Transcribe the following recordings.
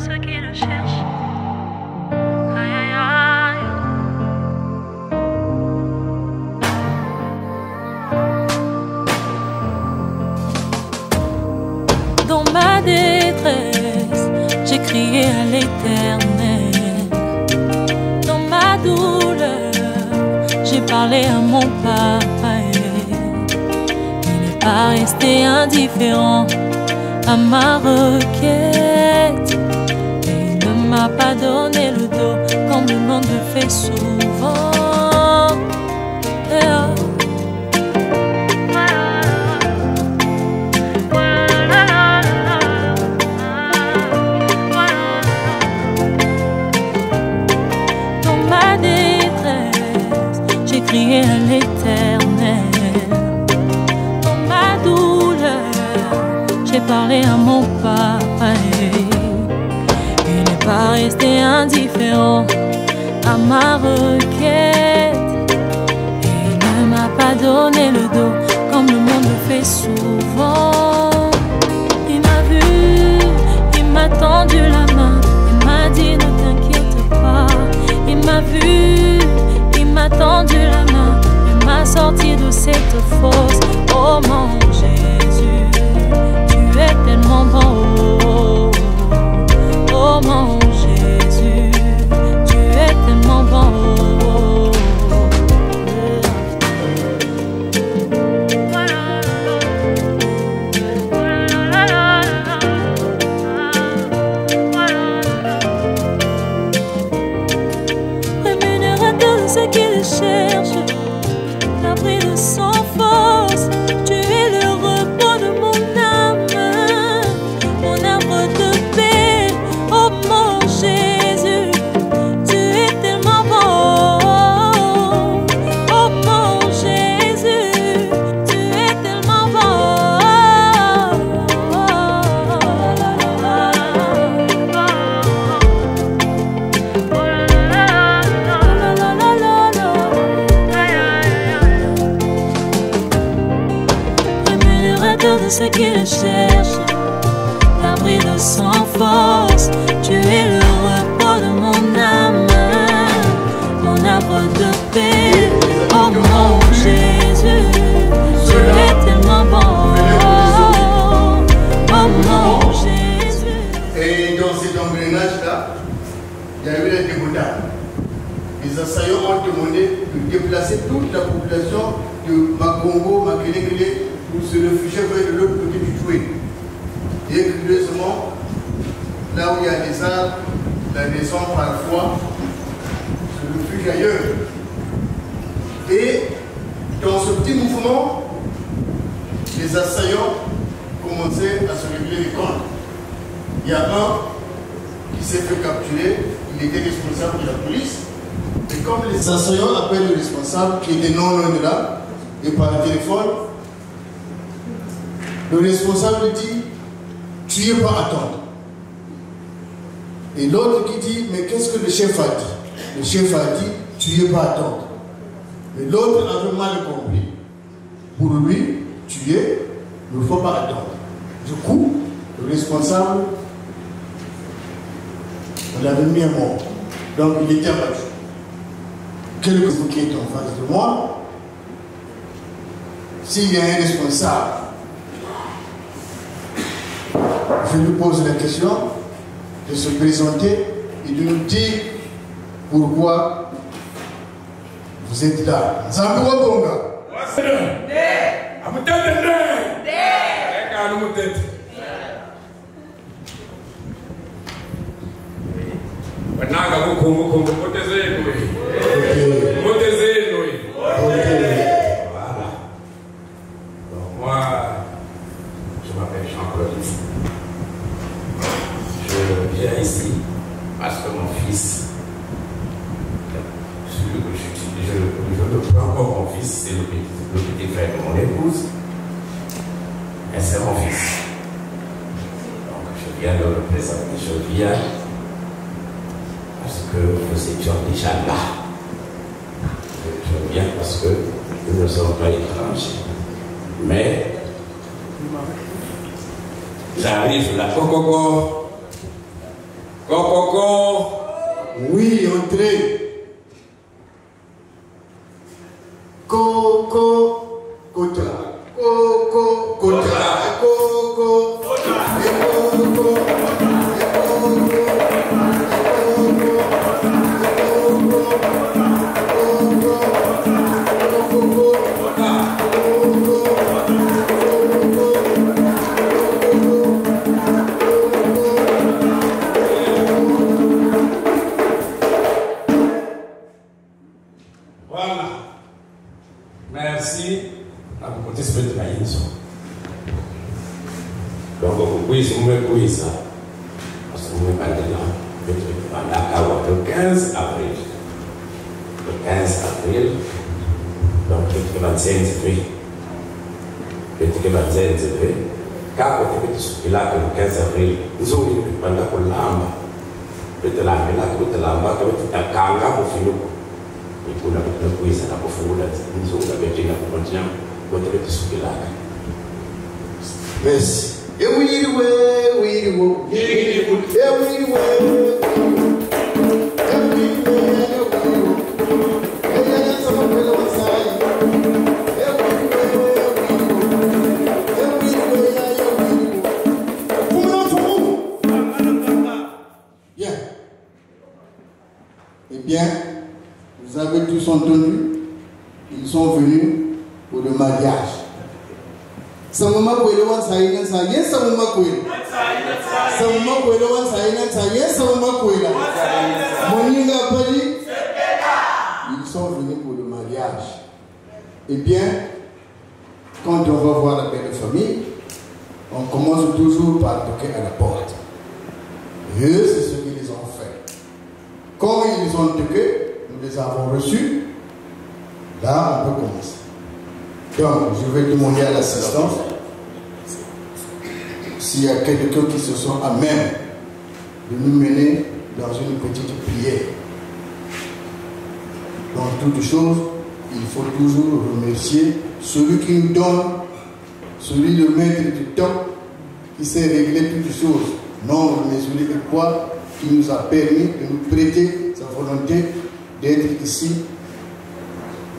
ceux qui le cherchent. Aïe, aïe, aïe. Dans ma détresse, j'ai crié à l'Éternel. Dans ma douleur, j'ai parlé à mon papa. Il n'est pas resté indifférent à ma requête. Et il ne m'a pas donné le dos comme le monde le fait souvent. Dans ma détresse, j'ai crié à l'Éternel. Dans ma douleur, j'ai parlé à mon papa. Il n'est pas resté indifférent à ma requête. Et il ne m'a pas donné le dos comme le monde le fait souvent. Il m'a vu, il m'a tendu la main, il m'a dit ne t'inquiète pas. Il m'a vu, il m'a tendu la main, il m'a sorti de cette fosse. Oh mon Jésus, tu es tellement bon. Oh mon Jésus, tu es tellement bon. Rémunérateur de ceux qui le cherchent, l'abri de sans force, tu es le repos de mon âme, mon arbre de paix. Oh mon Jésus, tu es tellement bon. Oh mon Jésus, tu es tellement bon. Rémunérateur de ceux qui le cherchent, l'abri de sans force, tu es le repos de mon âme, mon arbre de paix. Oh mon Jésus, tu es tellement bon. Oh mon Jésus. Et dans cet engrenage-là, il y a eu la débandade. Les assaillants ont demandé de déplacer toute la population de Makongo, Makelekele, pour se réfugier vers de l'autre côté du Toué. Et curieusement, là où il y a des arbres, la maison parfois se réfugie ailleurs. Et dans ce petit mouvement, les assaillants commençaient à se régler les comptes. Il y a un qui s'est fait capturer, il était responsable de la police. Et comme les assaillants appellent le responsable, qui était non loin de là, et par téléphone, le responsable dit, tu n'es pas à attendre. Et l'autre qui dit, mais qu'est-ce que le chef a dit? Le chef a dit, tu n'es pas à attendre. Mais l'autre avait mal compris. Pour lui, tu es, il ne faut pas attendre. Du coup, le responsable, on l'avait mis à mort. Donc il était abattu. Quelqu'un qui est en face de moi, s'il y a un responsable, je lui pose la question de se présenter et de nous dire pourquoi vous êtes là. Zambouwa Bonga. Moi, je m'appelle Jean-Claude. Je viens ici parce que mon fils, je le prends comme mon fils, c'est le petit frère de mon épouse, et c'est mon fils. Donc je viens le représenter, je viens parce que nous étions déjà là. Je viens parce que nous ne sommes pas étrangers. Mais j'arrive là, Kokoko, Coco. Oui, entrez. Coco, Kota. Coco, Kota. Coco, Coco. Voilà. Merci. À vous côté ce petit maïs. Donc, vous pouvez vous me ça. Parce que vous me parlez là. Le 15 avril. Le 15 avril. Donc, le 25 avril. Le 25 avril. Car vous êtes là le 15 avril. Nous avons eu pendant que l'âme. Le lâme, le lâme, le kanga pour finir. Et pour la poésie, la profondeur, nous avons la vérité, la profondeur, notre petit là. Merci. Et oui, oui, oui, eh bien, vous avez tous entendu, ils sont venus pour le mariage. Samuma kwele wan sayinan sa yes samuma kwele. Samuma kwele wan sayinan sa yes samuma kwele. Moninga pali. Ils sont venus pour le mariage. Eh bien, quand on va voir la belle famille, on commence toujours par toquer à la porte. Eux, c'est ce qu'ils ont fait. Comme ils ont toqué, nous les avons reçus. Là, on peut commencer. Donc, je vais demander à l'assistance s'il y a quelqu'un qui se sent à même de nous mener dans une petite prière. Dans toute chose, il faut toujours remercier celui qui nous donne, celui le maître du temps, qui sait régler toutes choses, nombre mesuré et quoi, qui nous a permis de nous prêter sa volonté d'être ici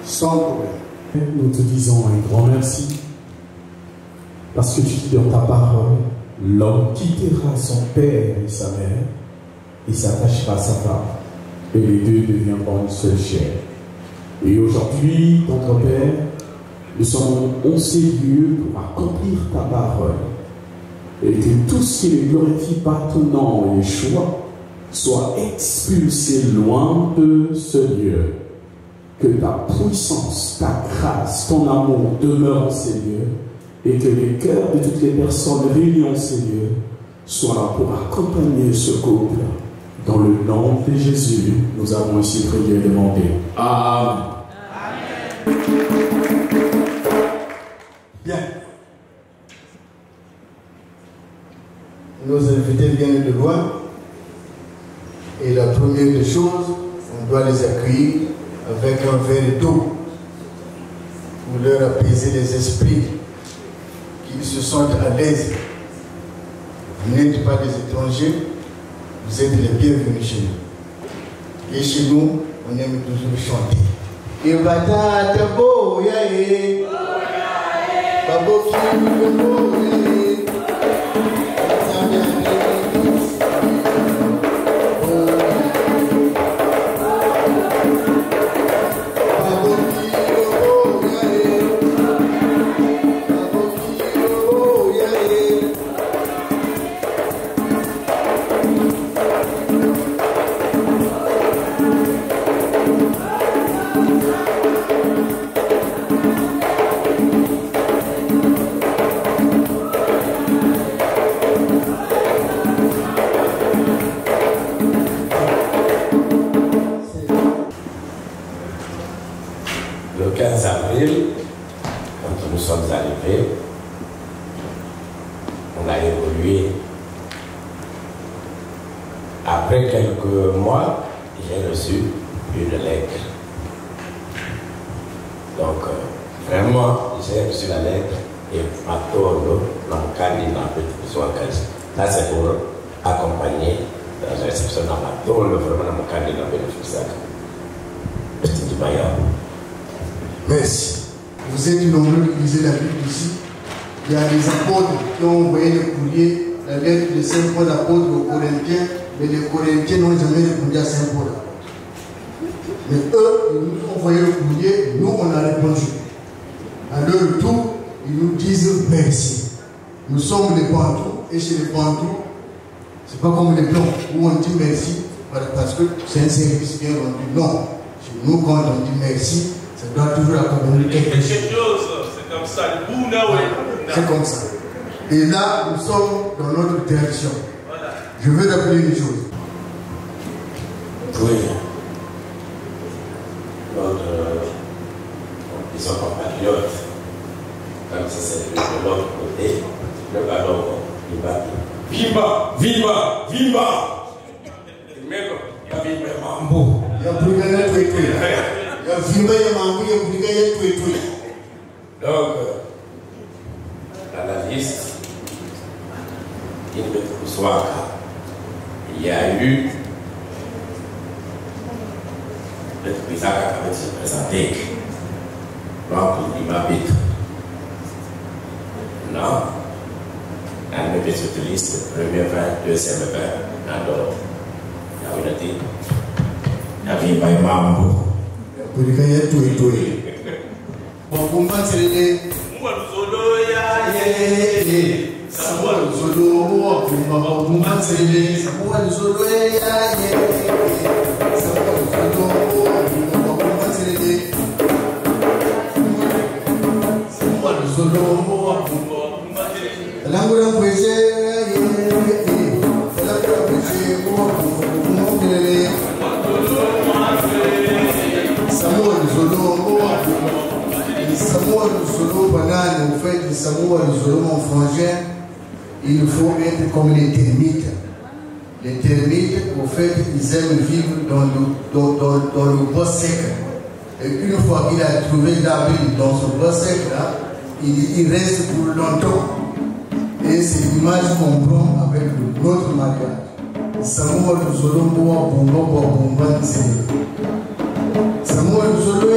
sans problème. Nous te disons un grand merci parce que tu dis dans ta parole, l'homme quittera son père et sa mère et s'attachera à sa femme et les deux deviendront une seule chair. Et aujourd'hui, notre Père, nous sommes en ces lieux pour accomplir ta parole et que tout ce qui ne glorifie pas ton nom, Yeshua, soit expulsé loin de ce lieu. Que ta puissance, ta grâce, ton amour demeure en ces lieux et que les cœurs de toutes les personnes réunies en ces lieux soient là pour accompagner ce couple. Dans le nom de Jésus, nous avons ainsi prié et demandé. Amen. Amen. Bien. Nos invités viennent de loin et la première des choses, on doit les accueillir avec un verre d'eau pour leur apaiser les esprits, qu'ils se sentent à l'aise. Vous n'êtes pas des étrangers, vous êtes les bienvenus chez nous. Et chez nous, on aime toujours chanter. Le 15 avril, quand nous sommes arrivés, on a évolué. Après quelques mois, j'ai reçu une lettre. Donc, vraiment, j'ai reçu la lettre et Matono, Nankani, Nampet, ça c'est pour accompagner dans la réception dans la tôle, vraiment dans mon candidat bénéficiaire. Petit Maya. Merci. Vous êtes nombreux qui lisez la Bible ici. Il y a des apôtres qui ont envoyé le courrier, la lettre de Saint Paul apôtre aux Corinthiens, mais les Corinthiens n'ont jamais répondu à Saint Paul. Mais eux, ils nous ont envoyé le courrier, nous on a répondu. À leur retour, ils nous disent merci. Nous sommes les Bantous, et chez les Bantous, c'est pas comme les Blancs, où on dit merci parce que c'est un service bien rendu. Non. Chez nous, quand on dit merci, ça doit toujours accompagner quelque chose. C'est comme ça, c'est comme ça. Et là, nous sommes dans notre tradition. Voilà. Je veux rappeler une chose. Oui. Disons compatriotes, comme ça c'est de l'autre côté, le ballon, il va. Viva! Viva! Viva! Il y a plus qu'un être et tout. Il y a Viva, il y a Mambo, il y a plus qu'un être et tout. Donc, dans la liste, il y a eu le président qui avait se présenter. Donc, il m'habite. Non. On met sur la liste, premier vin, deuxième vin, un autre. Il y a une idée. Il y avait un mambo. Il y a tout et tout. Bon, pour moi, c'est les. Samuel Zolo, pour moi, c'est les. Samuel Zolo, Samuel Zolo, pour moi, c'est les. Samuel Zolo, Language poésie, Samuel Zolo, Samuel Zolo, banane, au fait, Samuel Zolo, mon frangin, il faut être comme les termites. Les termites, au fait, ils aiment vivre dans le bois sec. Et une fois qu'il a trouvé l'abri dans ce bois sec, là, il reste pour longtemps. Et c'est l'image qu'on prend avec notre mariage. Samuel Zolo, Samuel Zolo, Samuel Zolo,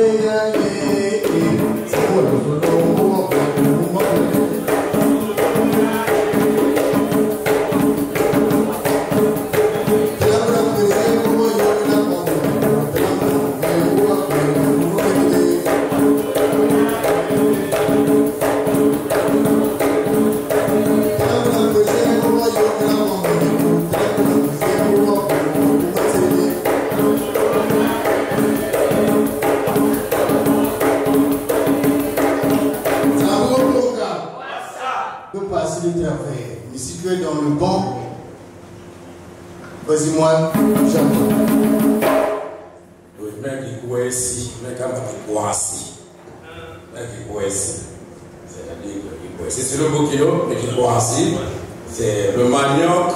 mais si tu es dans le banc, vas-y moi, j'attends. Oui, mais qui est ici, mais quand même ici. Mais qui est ici. C'est-à-dire que c'est le bouquillon, mais qui est ici. C'est le manioc.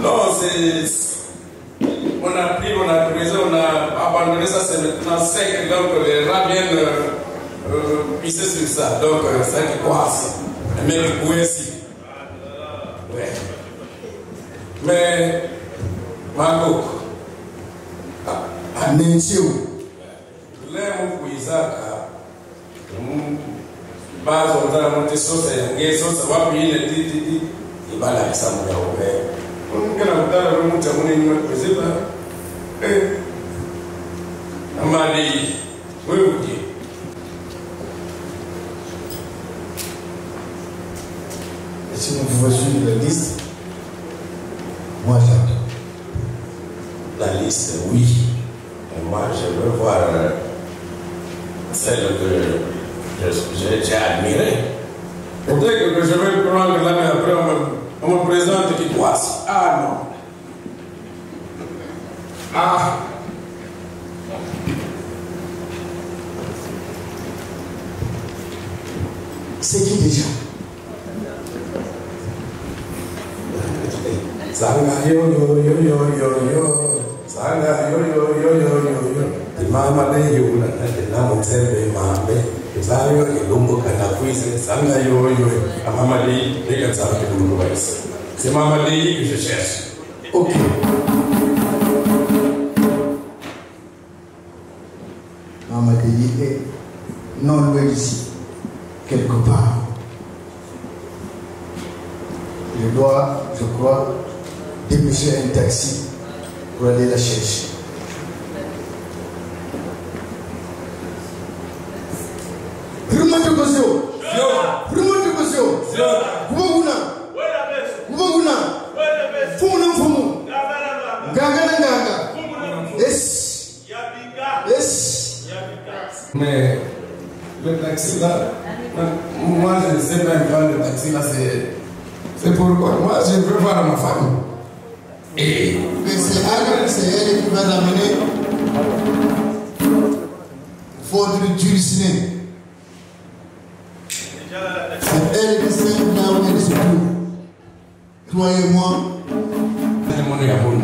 Non, c'est. On a pris, on a brisé, on a abandonné ça, c'est maintenant sec, donc les rats viennent pisser sur ça. Donc, c'est qui passe. Mais qui couille ici. Ouais. Mais, Marco, à Nenchio, l'aime pour Isaac, base, on a monté sauce, et sauce, on va payer les titi, il va la laisser à mon père. On a monté à mon père, président. Amadi, oui, oui. Et si vous pouvez suivre la liste, moi j'attends. La liste, oui. Et moi, je veux voir celle que j'ai admirée. Peut-être que je vais prendre là, mais après, on me présente qui passe. Ah non. Ah. C'est qui déjà? Sanga yo yo yo yo yo yo. Sanga yo yo yo yo yo yo. Mama de yo na de na mo tebe mame. Ezayo elombo katapuise sanga yo à Maman Léi, les gars savent que nous le c'est Maman Léi que je cherche. Ok. Maman Léi est non loin d'ici, quelque part. Je dois, je crois, dépêcher un taxi pour aller la chercher. Remonte o Brasil! Remonte o Brasil! Kubaguna! Kubaguna! Fumu fumu! Ganga na ganga! Yes! Yes! Mais le taxi là, moi je ne sais même pas le taxi là c'est pourquoi moi je veux voir ma femme. Et mais c'est elle qui va ramener. Faudrait jurisiner. C'est elle qui sait là où elle se trouve. Toi et moi. C'est mon Gabon.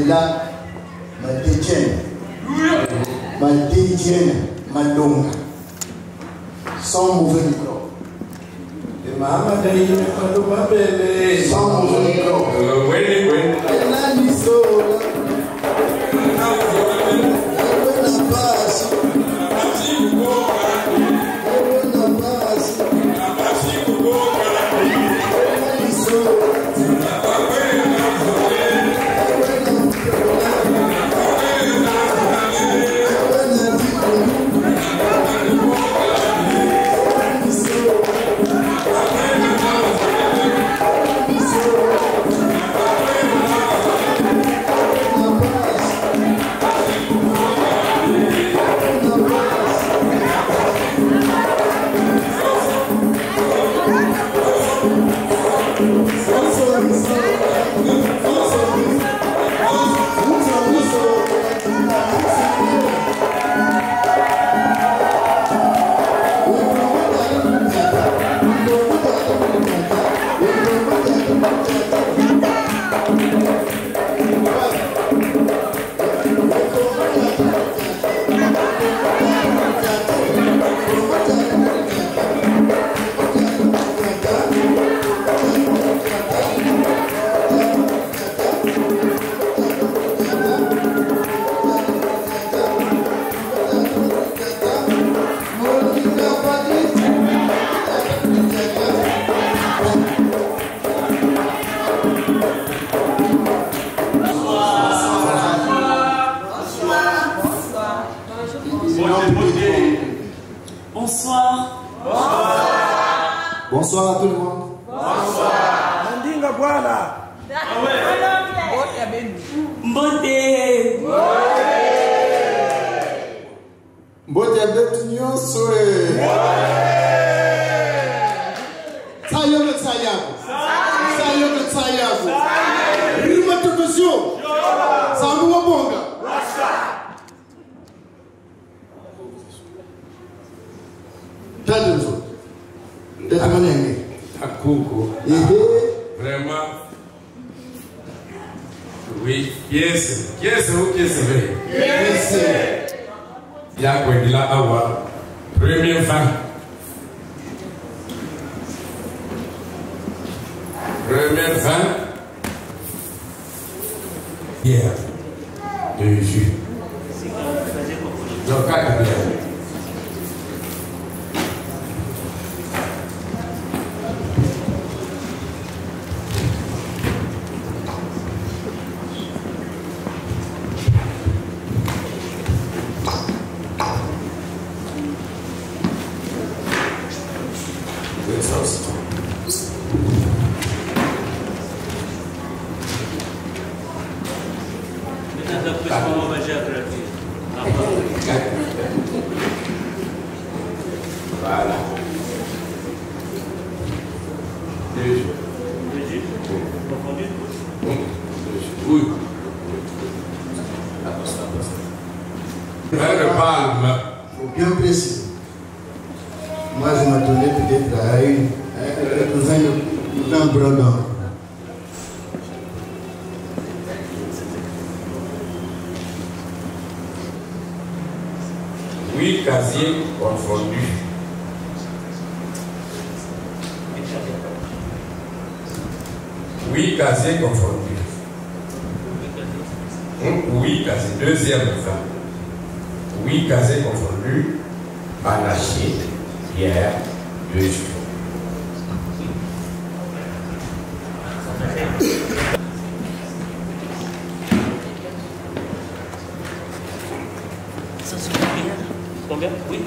là, ma détienne, ma longue, sans mauvais micro. Sans mauvais micro. Bonsoir. Bonsoir à tout le monde. Mbote betu nyonso Sayo Rima tutosio Samu wabonga Tadenzo Detemanenge Akoko. Vraiment. Oui, yes, vrai. Yes. Il y a quoi il a avoir. Premier vin. Premier vin. Hier. De jus. Donc, 4 bières. Voilà. Oui. Le palme. Faut bien préciser. Moi, je m'attendais peut-être à un brodant. Oui, casier confondu. Oui, casier confondu. Oui, casier. Deuxième fin. Oui, casier confondu. Panaché. Hier, 2 jours. Combien? Oui.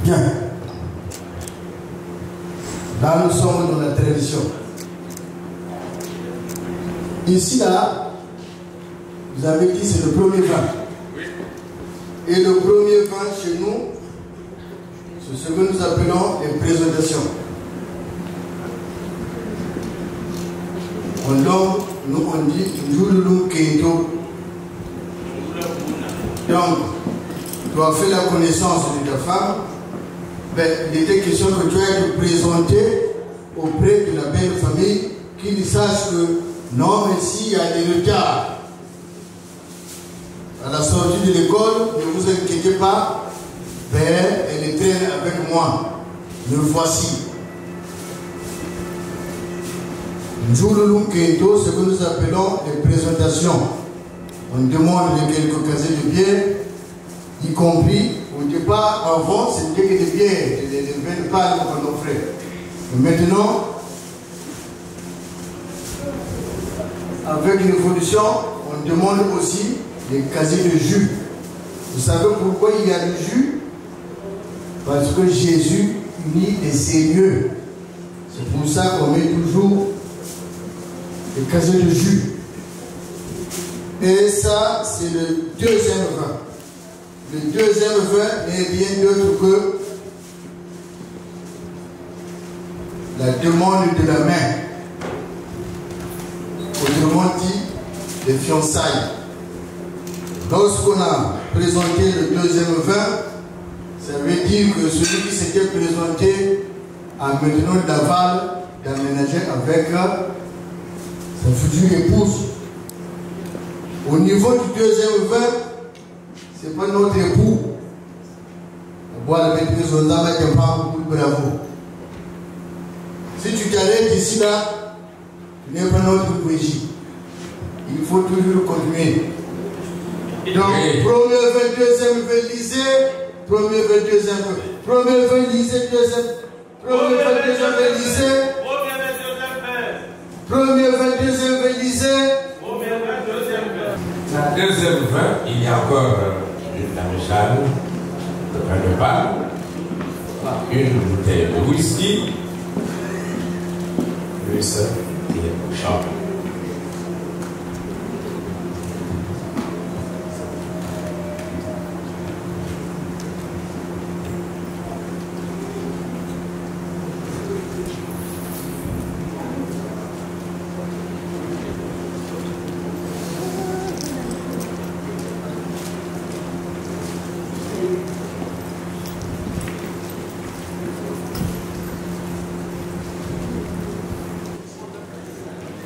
Bien. Là, nous sommes dans la tradition. Ici, là, vous avez dit c'est le premier vin. Et le premier vin chez nous, c'est ce que nous appelons les présentations. En langue, nous on dit Njululu Kento. Donc, tu as fait la connaissance de ta femme, ben, il était question que tu aies te présenter auprès de la belle famille, qu'ils sachent que non, mais s'il y a des retards à la sortie de l'école, ne vous inquiétez pas, ben, elle traîne avec moi. Le voici. Njululu Kento, ce que nous appelons les présentations. On demande les quelques casiers de bière, y compris, au départ, avant, c'était que des bières, les vins de palme qu'on offrait. Mais maintenant, avec l'évolution, on demande aussi les casiers de jus. Vous savez pourquoi il y a du jus? Parce que Jésus unit les sérieux. C'est pour ça qu'on met toujours les casiers de jus. Et ça, c'est le deuxième vin. Le deuxième vin n'est rien d'autre que la demande de la main. Autrement dit, les fiançailles. Lorsqu'on a présenté le deuxième vin, ça veut dire que celui qui s'était présenté a maintenant l'aval d'aménager avec sa future épouse. Au niveau du deuxième vin, ce n'est pas notre époux. Boire la maîtrise aux âmes est un pas beaucoup de bravo. Si tu t'arrêtes ici, là, tu n'es pas notre poésie. Il faut toujours continuer. Donc, premier vin, deuxième vin, lisez. Premier vin, deuxième vin. Premier vin, lisez, deuxième. Premier vin, deuxième vin, lisez. Premier vin, deuxième vin, lisez. La deuxième vin, il y a encore une maréchale de vin de palme, une bouteille de whisky, plus des champs.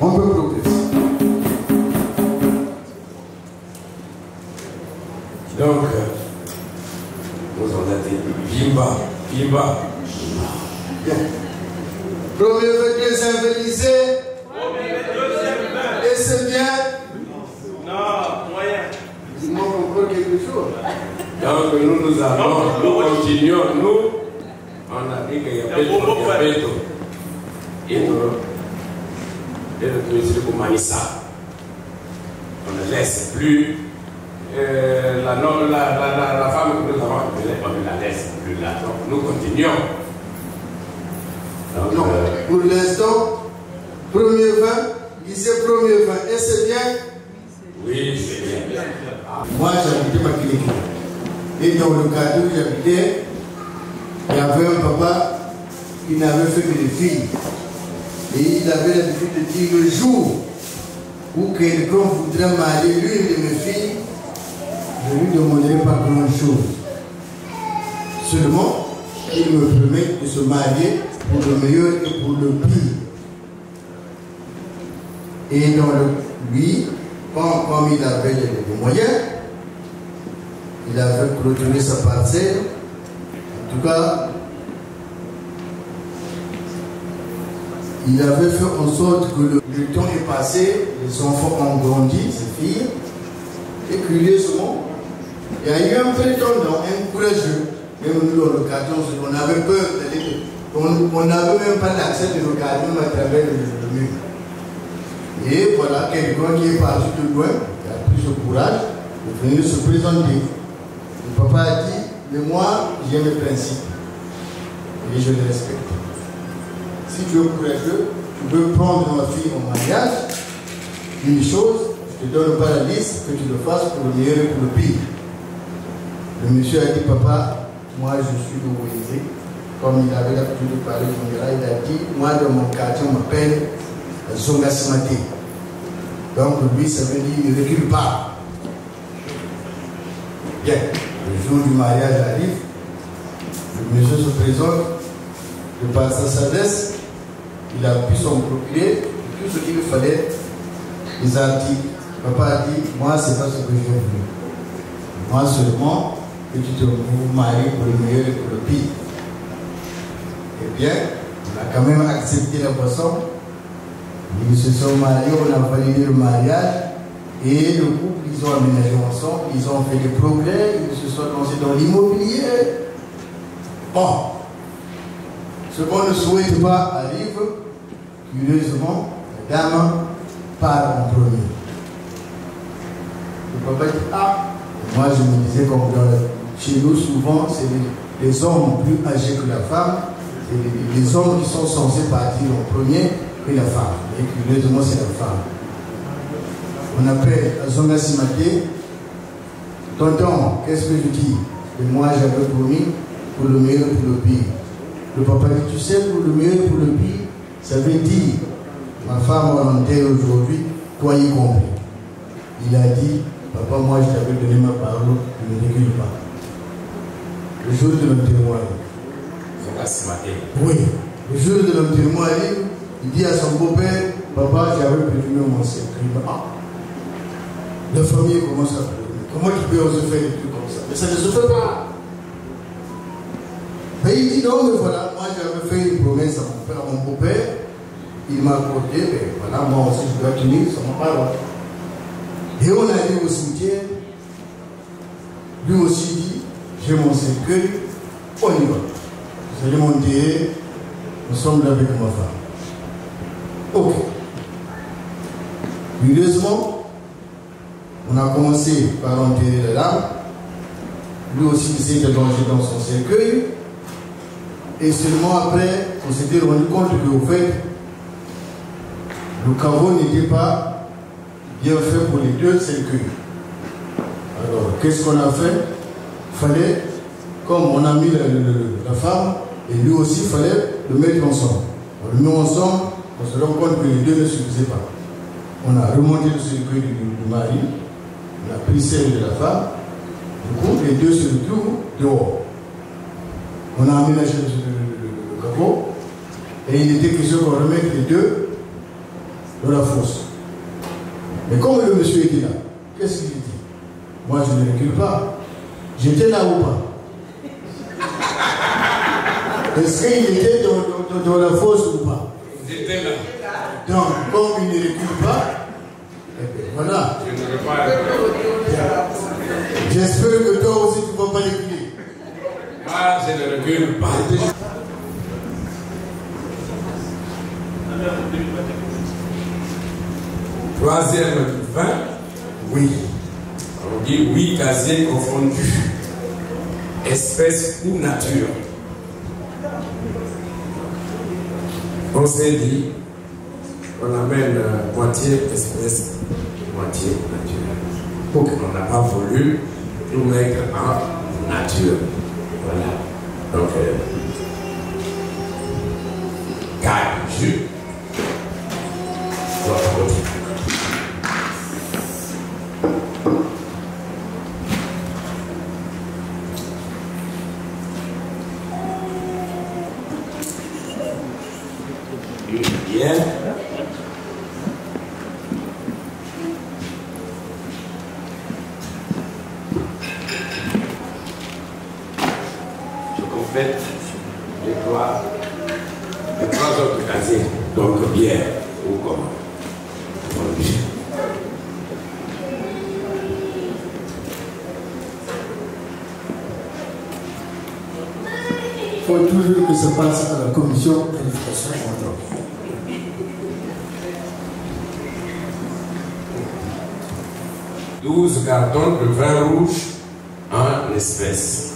On peut progresser. Donc, nous avons dit Bimba, Bimba. Bien. Premier vin, deuxième vin, lisez. Et c'est bien. Non, moyen. Il manque encore quelque chose. Donc, nous continuons, nous, on a dit qu'il y a Beto. Et nous, pour Manissa. On ne laisse plus la femme que nous avons appelée, on ne la laisse plus là. Donc nous continuons. Donc, non, pour l'instant, premier vin, lisez premier vin. Et c'est bien? Oui, c'est bien. Moi, j'habitais Makilik. Et dans le cadre où j'habitais, il y avait un papa qui n'avait fait que des filles. Et il avait l'habitude de dire le jour où quelqu'un voudrait marier l'une de mes filles, je ne lui demanderai pas grand chose. Seulement, il me promet de se marier pour le meilleur et pour le pire. Et dans lui, comme il avait les moyens, il avait clôturé sa parcelle. En tout cas, il avait fait en sorte que le temps est passé, les enfants ont grandi, ses filles, et curieusement, il y a eu un prétendant, un courageux, même nous dans l'occasion, on avait peur d'aller, on n'avait même pas l'accès de l'occasion à travers le mur. Et voilà, quelqu'un qui est parti de loin, qui a pris ce courage de venir se présenter. Le papa a dit, mais moi, j'ai mes principes. et je le respecte. Si tu es courageux, tu veux prendre ma fille en mariage, une chose, je ne te donne pas la liste, que tu le fasses pour le meilleur et pour le pire. Le monsieur a dit, papa, moi je suis louisé. Comme il avait l'habitude de parler comme il a dit, moi dans mon quartier on m'appelle Zonga Simate. Donc lui ça veut dire il ne recule pas. Bien, le jour du mariage arrive, le monsieur se présente, de par sa sagesse, il a pu s'en procurer tout ce qu'il fallait, les articles. Papa a dit, moi c'est pas ce que j'ai voulu. Moi seulement, que tu te maries pour le meilleur et pour le pire. Eh bien, on a quand même accepté la boisson. Ils se sont mariés, on a validé le mariage. Et le couple, ils ont aménagé ensemble, ils ont fait des progrès, ils se sont lancés dans l'immobilier. Bon, ce qu'on ne souhaite pas arrive, curieusement, la dame part en premier. Le papa dit, ah, moi je me disais comme chez nous souvent, c'est les hommes plus âgés que la femme, c'est les hommes qui sont censés partir en premier que la femme. Et curieusement, c'est la femme. On appelle Zonga Simate, tonton, qu'est-ce que je dis? Et moi j'avais promis pour le meilleur et pour le pire. Le papa dit, tu sais, pour le meilleur et pour le pire, ça veut dire, ma femme volontaire aujourd'hui, toi y compris. Il a dit, papa, moi je t'avais donné ma parole, je ne recule pas. Le jour de l'enterrement arrive. Oui, le jour de l'enterrement arrive, il dit à son beau-père, papa, j'avais prévenu mon secret. Ah, la famille commence à pleurer. Comment tu peux oser faire des trucs comme ça? Mais ça ne se fait pas. Mais il dit non, mais voilà, moi j'avais fait une promesse à mon père, à mon beau-père, il m'a accordé, mais voilà, moi aussi je dois tenir sur ma parole. Et on a allé au cimetière, lui aussi dit, j'ai mon cercueil, on y va. Vous allez monter, nous sommes là avec ma femme. Ok. Curieusement, on a commencé par enterrer la dame. Lui aussi il s'est allongé dans son cercueil. Et seulement après, on s'était rendu compte que au fait, le caveau n'était pas bien fait pour les deux cercueils. Alors, qu'est-ce qu'on a fait? Il fallait, comme on a mis la femme, et lui aussi, il fallait le mettre ensemble. On le met ensemble, on se rend compte que les deux ne suffisaient pas. On a remonté le cercueil du mari, on a pris celle de la femme, du coup, les deux se retrouvent dehors. On a aménagé le capot, et il était question qu'on remette les deux dans la fosse. Mais comme le monsieur était là, qu'est-ce qu'il dit? Moi, je ne recule pas. J'étais là ou pas? Est-ce qu'il était dans la fosse ou pas? J'étais là. Donc, comme il ne recule pas, eh bien, voilà. Je ne veux pas reculer. J'espère que toi aussi tu ne vas pas reculer. Ah, je ne recule pas. Troisième fin. Oui. On dit oui, casier confondu. Espèce ou nature. On s'est dit, on amène moitié espèce, moitié nature. Donc on n'a pas voulu nous mettre en nature. Voilà. Donc, Gaju doit continuer. Bien. Je complète les trois autres casiers. Donc bière ou comment? Il faut toujours que ça passe à la commission qualification contrôle. Douze cartons de vin rouge en espèces.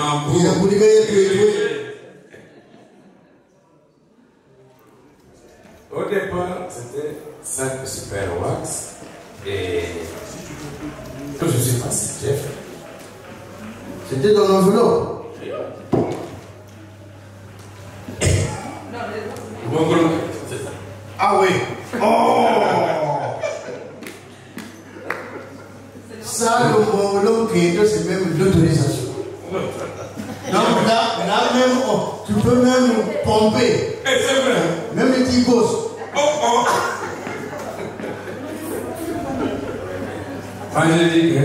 Mambo. Il a voulu gagner. Au départ, c'était 5 super wax et je ne sais pas si j'ai fait. C'était dans l'enveloppe. C'est ça. Ah oui. Oh. Ça, le enveloppe qui est, c'est même l'autorisation. Donc là même, oh, tu peux même pomper. C'est vrai. Même les petits gosses. Oh. Quand j'ai dit que,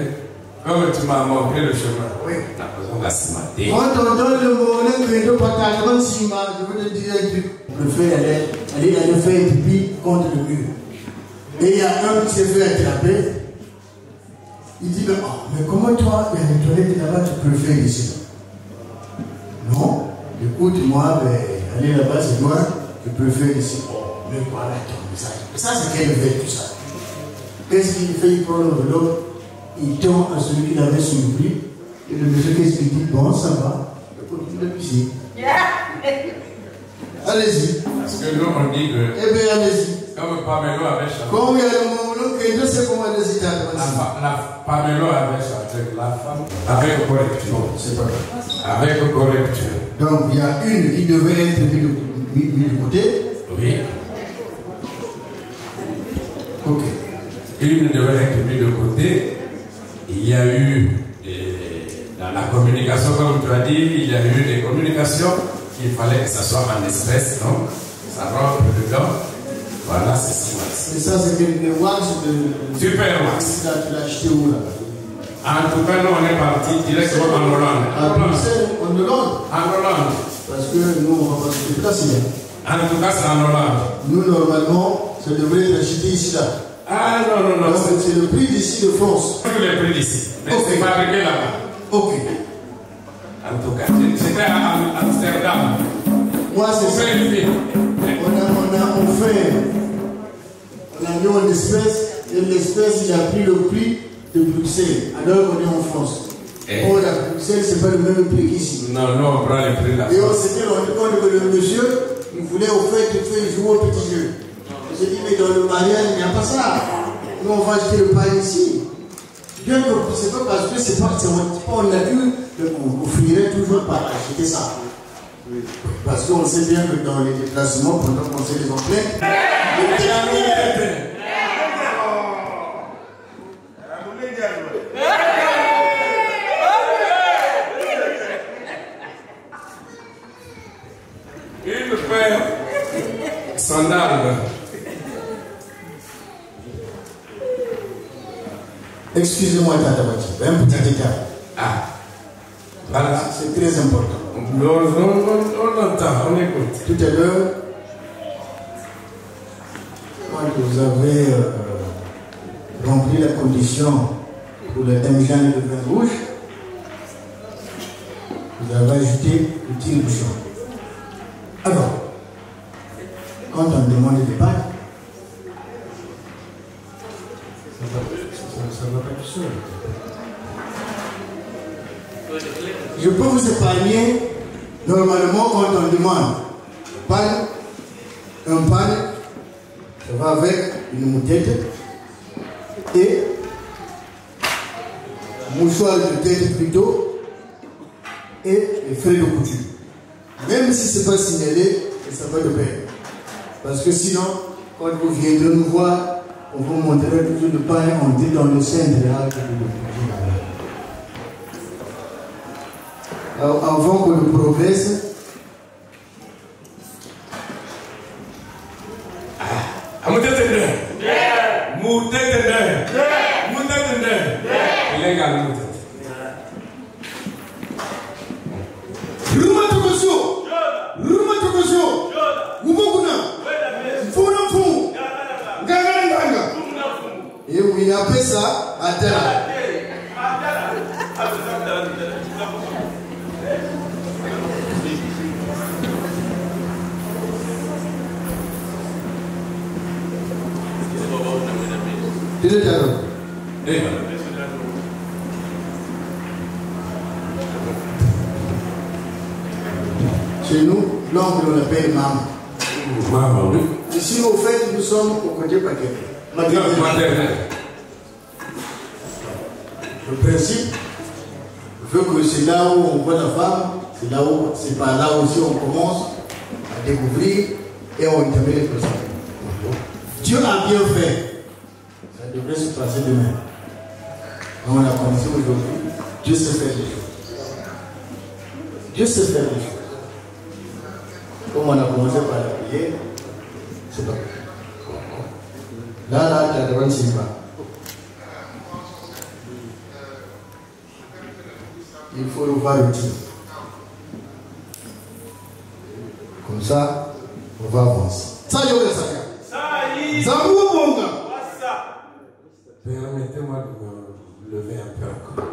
comme tu m'as montré le chemin, Oui. on a besoin d'assimater. Quand on donne le monnaie que tu partages 36 mois, je veux te dire un truc. Le fait aller faire pipi contre le mur. Et il y a un qui s'est fait attraper. Il dit, mais comment toi, il y a des toilettes là-bas, tu peux le faire ici? Non, écoute, moi, aller là-bas, c'est loin, tu peux le faire ici. Oh, mais voilà ton message. Ça, c'est quel fait tout ça? Qu'est-ce qu'il fait? Il prend l'enveloppe, il tend à celui qui l'avait surpris. Et le monsieur, qu'est-ce qu'il dit? Bon, ça va, il continue de pisser. Allez-y. Parce que nous, on dit que. Eh bien, allez-y. Comme Pamelo avait chanté. Comme il y a le moment que je sais comment les Italiens. Pamelo avait chanté la femme avec correcture. C'est pas grave. Avec correcture. Donc, il y a une qui devait être mise de côté. Oui. Ok. Une devait être mise de côté. Il y a eu, dans la communication, comme tu as dit, il y a eu des communications qu'il fallait que ça soit en espèces, donc ça rentre dedans. Voilà, c'est ça. Et ça, c'est le wax de. Super wax. Tu l'as acheté où là? En tout cas, nous, on est parti directement en Hollande. À Bruxelles, en Hollande. En Hollande. Parce que nous, on va pas se déplacer. En tout cas, c'est en Hollande. Nous, normalement, ça devrait être acheté ici là. Ah non. Donc, c'est le prix d'ici de France. C'est le prix d'ici. Mais Ok. c'est fabriqué là-bas. Ok. En tout cas, c'était à Amsterdam. Moi, c'est ça. On a mis en espèce, et l'espèce, il a pris le prix de Bruxelles, alors qu'on est en France. Or, à Bruxelles, ce n'est pas le même prix qu'ici. Non, on prend le prix là. Et on s'était rendu compte que le monsieur, il voulait au fait jouer au petit jeu. J'ai dit, mais dans le mariage, il n'y a pas ça. Nous, on va acheter le pain ici. Bien que c'est pas parce que c'est pas, on a vu qu'on finirait toujours par acheter ça. Parce qu'on sait bien que dans les déplacements, pendant qu'on sait les emplettes, une paire sandales. excusez-moi, Tata Bati, un petit détail. Ah, voilà. C'est très important. On entend, on écoute. Tout à l'heure, quand vous avez rempli la condition pour la dame Jeanne de vin rouge, vous avez ajouté le tire-bouchon. Alors, quand on demande des pâtes, ça va pas tout seul. Je peux vous épargner, normalement, quand on demande un pan, ça va avec une moutette et mouchoir de tête plutôt et les frais de couture. Même si ce n'est pas signalé, ça va de pair. Parce que sinon, quand vous viendrez nous voir, on vous montrera toujours le pain monté dans le sein de l'arbre de couture. Alors, avant que le progresse, et où il appelle ça à terre. Chez nous, l'oncle, on l'appelle maman. Maman, oui. Ici, au fait, nous sommes au côté paquet. Maternelle. Le principe veut que c'est là où on voit la femme, c'est par là aussi on commence à découvrir et on termine les personnes. Dieu a bien fait. Ça devrait se passer demain. On a commencé aujourd'hui. Dieu sait faire les choses. Dieu sait faire les choses. Comme on a commencé par la prière, c'est pas. Là, tu as devant Simba. Il faut revoir le tir. Comme ça, on va avancer. Ça y est, ça y est. Permettez-moi de me lever un peu encore.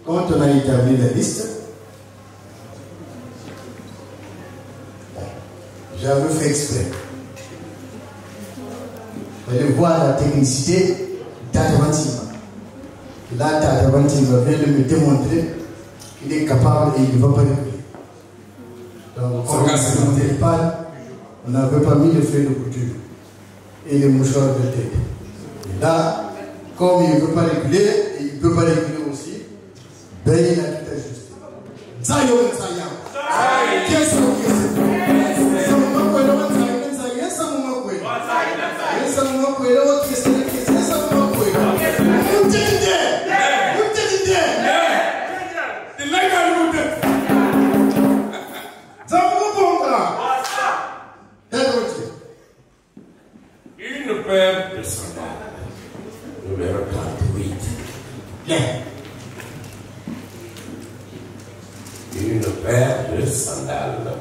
Quand on a établi la liste, j'avais fait exprès. Vous allez voir la technicité d'Adavantima. Là, Adavantima vient de me démontrer qu'il est capable et il ne va pas reculer. Donc, quand on ne pas, on n'avait pas mis le feu de couture et les mouchoirs de tête. Et là, comme il ne veut pas reculer, et il ne peut pas reculer aussi, ben il a tout ajusté. Zayo Zayam. Qu'est-ce que c'est? Une paire de sandales. Numéro 38. Une paire de sandales.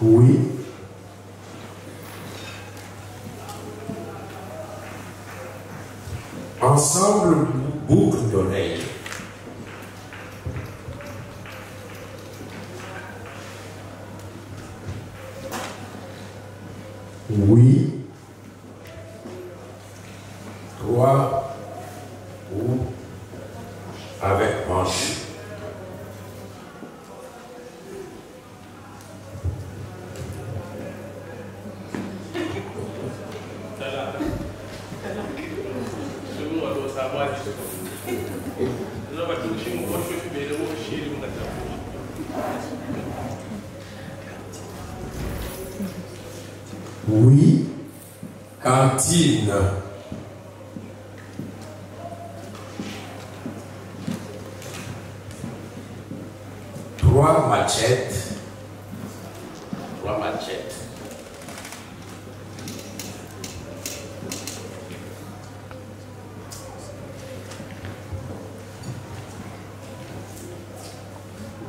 Oui. Ensemble, boucle d'oreille. Oui. 3 ou avec manche. Oui. Cantine. Trois machettes.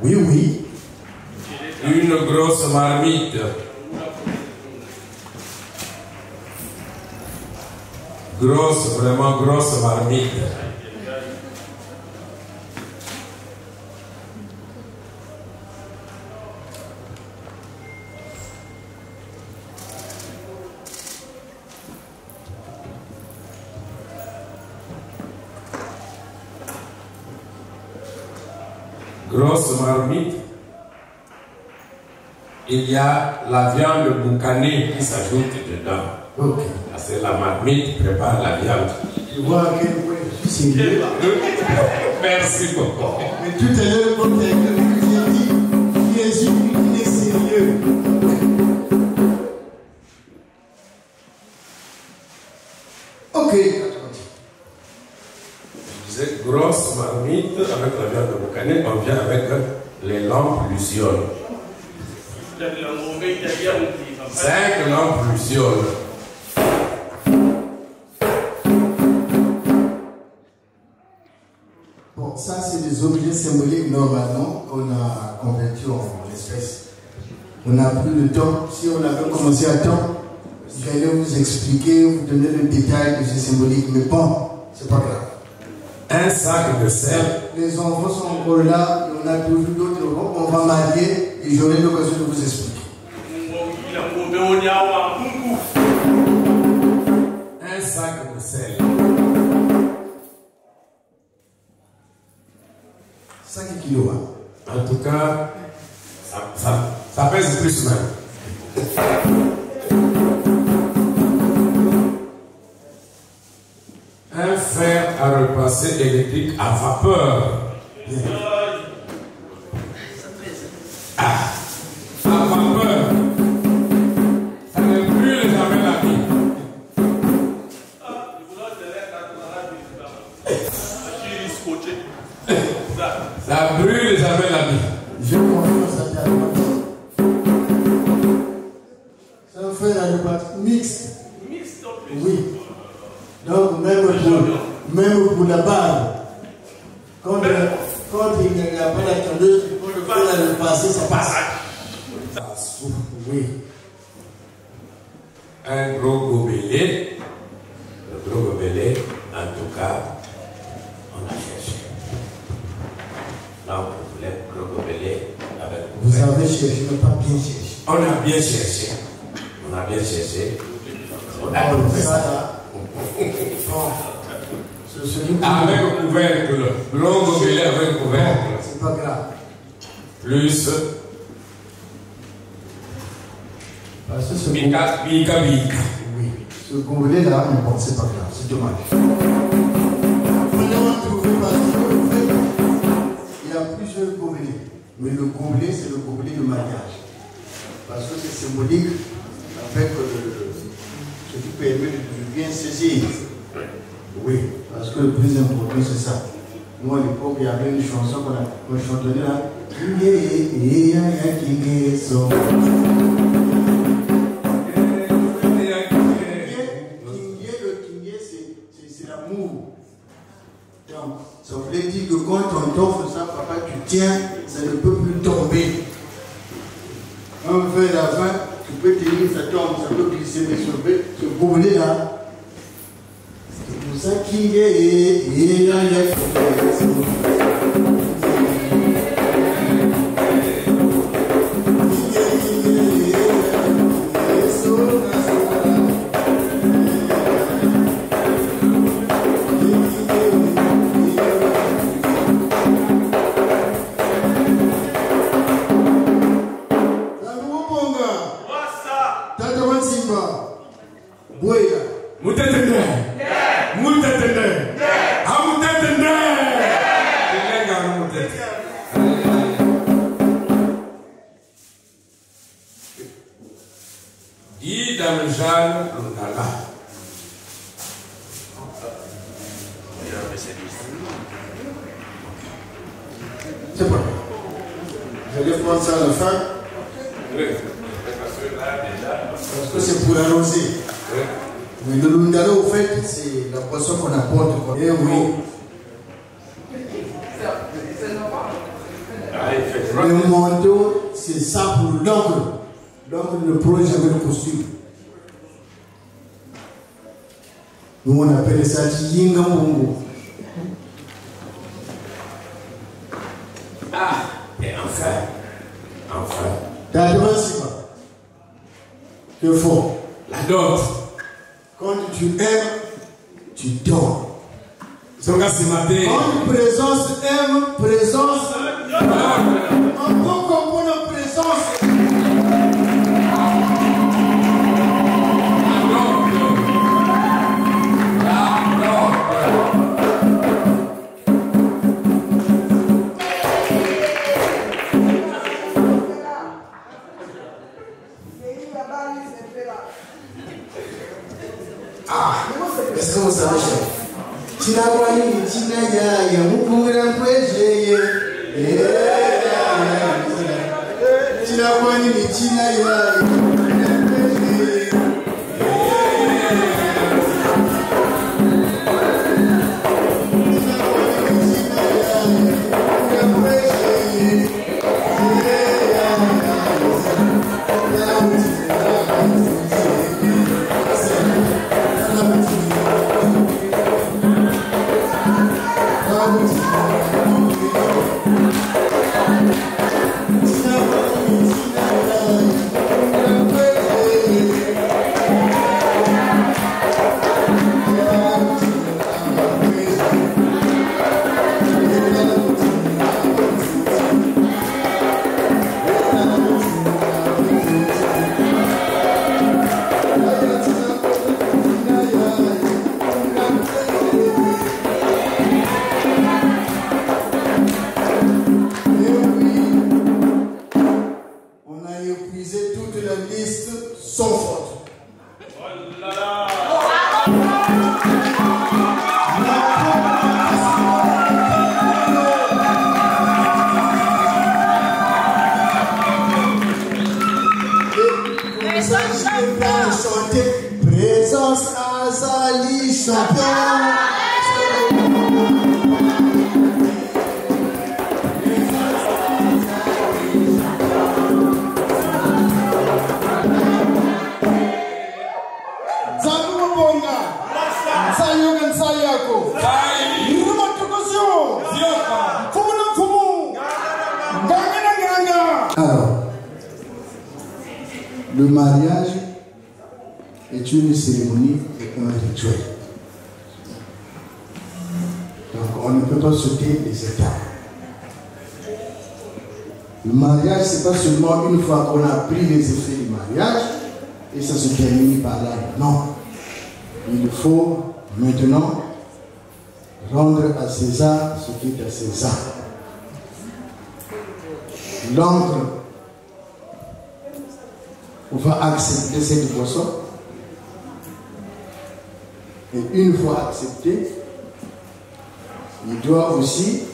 Oui, oui. Une grosse marmite. Grosse, vraiment grosse marmite. Grosse marmite. il y a la viande boucanée qui s'ajoute dedans. Ok. C'est la marmite qui prépare la viande. Tu vois à quel point je suis sérieux. Merci beaucoup. Mais tout à l'heure, quand tu as dit, Jésus, il est sérieux. Ok. Je disais grosse marmite avec la viande boucanée, on vient avec les lampes lucioles. 5 lampes lucioles. Bon, ça c'est des objets symboliques normalement qu'on a convertis en espèces. On n'a plus de temps. Si on avait commencé à temps, j'allais vous expliquer, vous donner le détail de ces symboliques, mais bon, c'est pas grave. Un sac de sel. Les enfants sont encore là, et on a toujours d'autres robes, on va marier et j'aurai l'occasion de vous expliquer. Un sac de sel. 5 kilos. Hein. En tout cas, ça pèse plus même. Un fer à repasser électrique à vapeur. Ah, à vapeur. Ça ne brûle jamais la vie. Ça brûle jamais la vie. Je confiance à ta demande. C'est un fer à repasser mixte. Oui. Donc, même pour la barbe, quand il n'y a pas la tondeuse, quand le fer à repasser, ça passe. Ça souffle. Oui. Un gros gobelet. Le gros gobelet, en tout cas, on a cherché. Là, on voulait un gros gobelet avec. Vous avez cherché, mais pas bien cherché. On a bien cherché. On a bien cherché. On a fait ça là. Avec un couvercle, long gobelet avec un couvercle. C'est pas grave. Plus. Parce que ce Bika. Oui. Ce gobelet là, mais bon, c'est pas grave, c'est dommage. Il y a plusieurs gobelets. Mais le gobelet, c'est le gobelet de mariage. Parce que c'est symbolique avec ce qui permet de bien saisir. Oui, parce que le plus important, c'est ça. Nous, à l'époque, il y avait une chanson qu'on chantonnait là. C'est l'amour. Donc, ça voulait dire que quand on t'offre ça, papa, tu tiens, ça ne peut plus tomber. Un verre à la fin, tu peux tenir, ça tombe, ça peut glisser, mais ce gobelet là, c'est pour ça qu'il est. C'est pas grave. Je vais prendre ça à la fin. Parce que c'est pour arroser. Mais le lundalo, au fait, c'est la poisson qu'on apporte. Eh oui. Le manteau, c'est ça pour l'oncle. L'oncle ne prend jamais le costume. Nous, on appelle ça Yinga Mungo. Ah, et enfin. T'as demandé c'est quoi? Que faut? La dot. Quand tu aimes, tu donnes. Son gars, c'est maté. Quand présence aime, présence. On peut comprendre présence. Est-ce que vous savez chanter? Chinawani, Chinaya, Yamukura, Kwejeye. Chinawani, Chinaya, le mariage est une cérémonie et un rituel. Donc on ne peut pas sauter les étapes. Le mariage, c'est pas seulement une fois qu'on a pris les effets du mariage et ça se termine par là. Non. Il faut maintenant rendre à César ce qui est à César. L'oncle va accepter cette boisson et une fois accepté, il doit aussi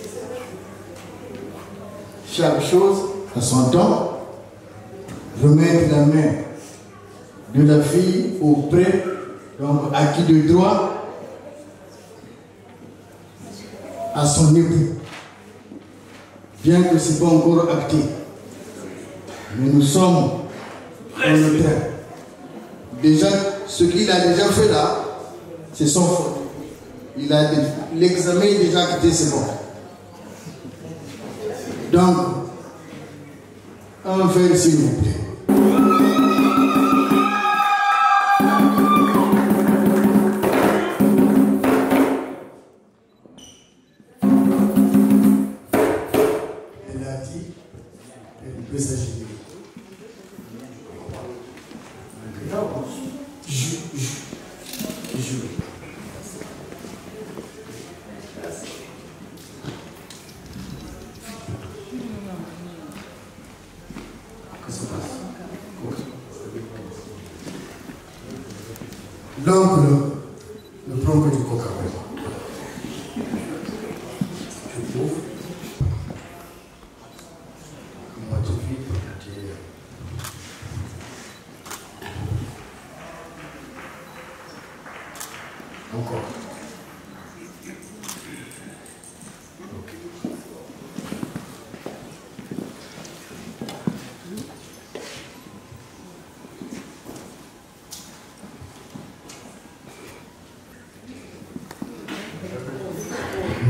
chaque chose à son temps remettre la main de la fille auprès, donc acquis de droit à son époux, bien que ce n'est pas encore acté. Mais nous sommes en le terme. Déjà, ce qu'il a déjà fait là, c'est son faute. L'examen est déjà acté, c'est bon. Donc, un verre s'il vous plaît. Elle a dit, elle peut s'agir. Donc, le prendre du Coca-Cola. Je trouve. Moi, tout de suite, encore.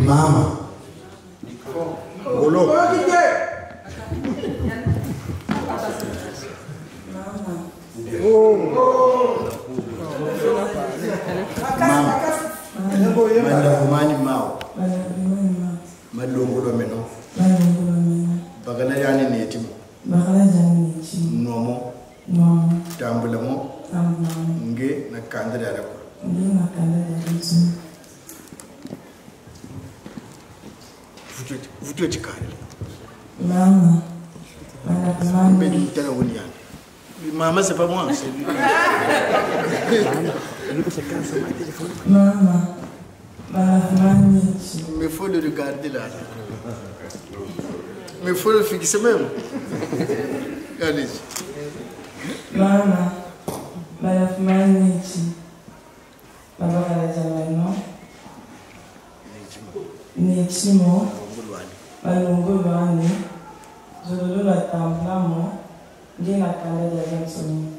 Mama. Bolo. Mama. Mao. Madongo meno. Bagana yani netim. Nomo. Tambulamo. Nge na kandara ko. Vous tuez du carré. Maman. Maman, c'est pas moi, c'est lui. Maman, magnifique. Mais il faut le regarder là. Mais il faut le fixer même. Allez. Maman, magnifique. Baba Kalajamano. Nechimo. Balongo Loane. Zololo la tamblamo. Ndiye na kanda ya Jackson.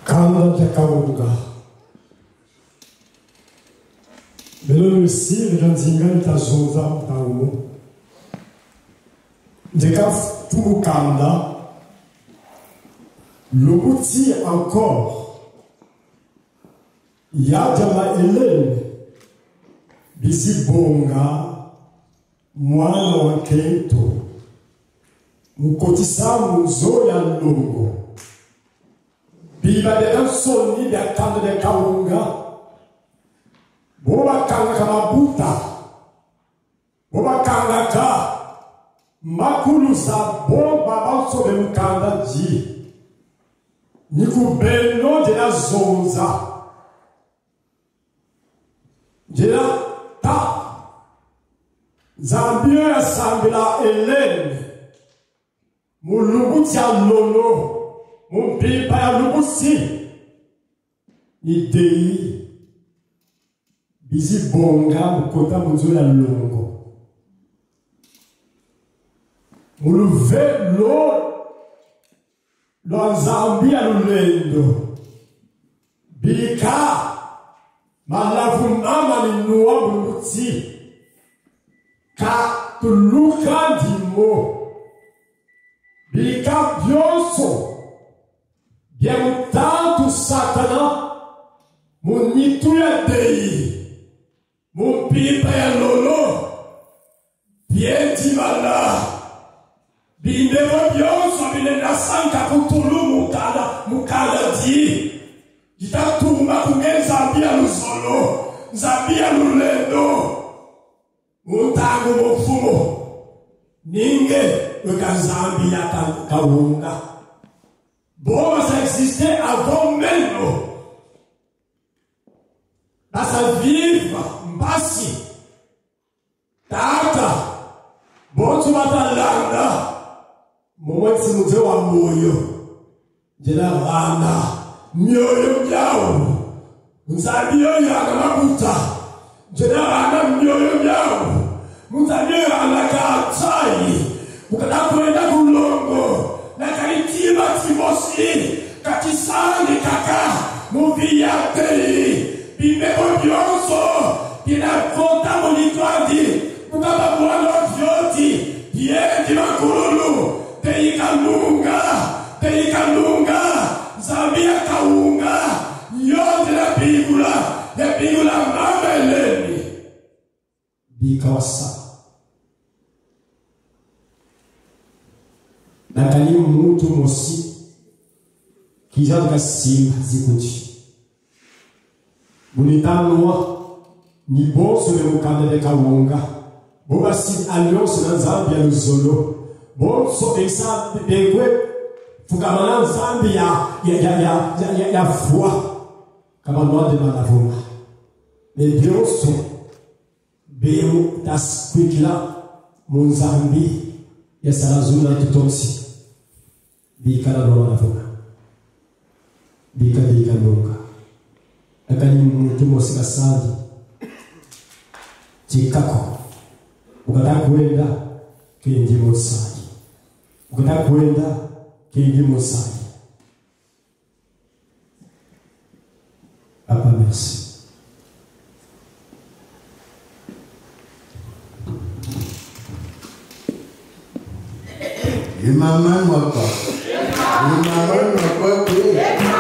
Kanda ya Kaunga. Belo Lucy, le Janzinga, le Tazonza, Taumo. Dekaf Tumukanda. Le outil encore. Yadjama Hélène. Bisi Bonga. Mwana wa Kento. Mukotisa Muzo ya Longo. Biba de Ansoni de Kanda de Kaunga. Boba Kanga Kamabuta. Boba Kanga Ka. Makulusa Bomba Banso de Mukanda Ji. Nikubeno de la Zonza. De la Ta. Zambia Sambila Hélène. Mulubutia Lolo. Mon biba ya Lubusi. Idei. Bizi Bonga Mukota Muzo ya Longo. Muluve Lo. Lo Zambia Lulendo. Bika. Malavunama ni Nuwa Mulubuti. Ka Tuluka Dimo. Bika Bionso. Bien tanto Satana. Munitu ya Dei. Mon pipa ya Lolo. Bien Timala. Bindero Bionso bile nasanka kutulu mukada di. Jitatumba kunge Zambia Luzolo. Zambia Lulendo. Mutangu Mofumo. Ninge Uka Zambia Kaunga. Bon, ça existait avant même. Ça vive, Mbasi. Tata. Bon, tu vas t'en landa. Moment si nous devons mourir. Je la rana. Mioyo yao. Mzabio ya mabuta. Je la rana mioyo yao. Mzabio ya nakatai. Ukatakwenda kulongo. Na karitima Timosi. Katisani kaka. Muviyate. Bimebo Bionso. Pina Vota Monitwadi. Mukaba Mwana Vyoti. Piedi Makululu. Teikanunga. Teikanunga. Zambia Kaunga. Yote la Bigula. La Bigula Mama Eleni. Bikawasa. Nakali Mutu Mosi. Kijaduka Simba Zikuti. Bunitanoa ni bon sur le mukanda de Kaunga. Boba si alliance na Zambia Luzolo. Bon so esa degwe fukamana Zambia ya foi. Kama noa de Malavuma. Mais bien so beu das kwikla Mozambi ya Sarazuna tutonsi. Bikala noa Malavuma. Bika nunga. Akani mtu mosika sadi. Chikako. Ukataka kuenda kenji mosadi. Ukataka kuenda kenji mosadi. Papa merci. Maman m'a pas. Maman m'a pas. Maman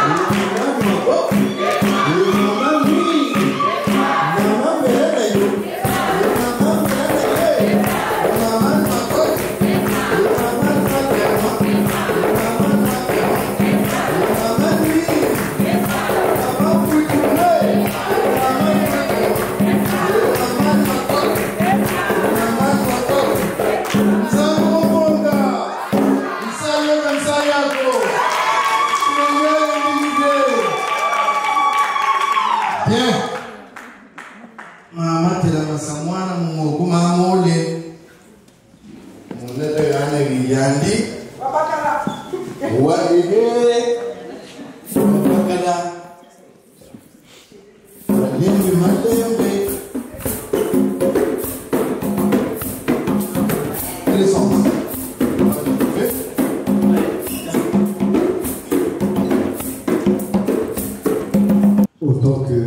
Autant que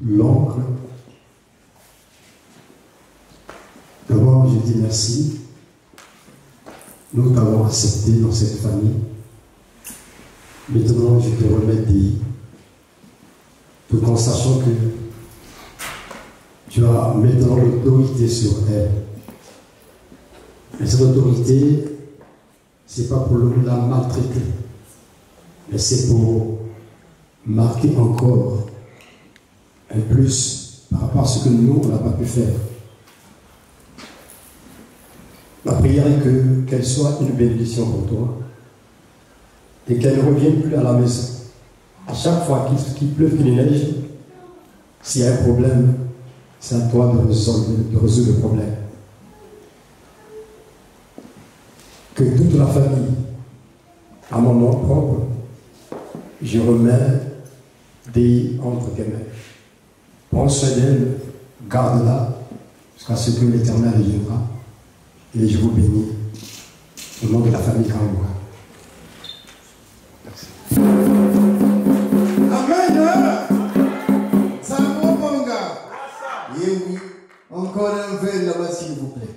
l'oncle, d'abord je dis merci. Nous t'avons accepté dans cette famille. Maintenant, je te remets dit, tout en sachant que tu as maintenant l'autorité sur elle. Et cette autorité, ce n'est pas pour la maltraiter, mais c'est pour marquer encore un plus par rapport à ce que nous, on n'a pas pu faire. Ma prière est qu'elle soit une bénédiction pour toi et qu'elle ne revienne plus à la maison. À chaque fois qu'il pleuve, qu'il neige, s'il y a un problème, c'est à toi de résoudre le problème. Que toute la famille, à mon nom propre, je remets des entre tes mains. Prends soin d'elle, garde-la jusqu'à ce que l'Éternel viendra. Et je vous bénis au nom de la famille Kangoua. Amen. Ça va, mon gars. Oui. Encore un verre là-bas, s'il vous plaît.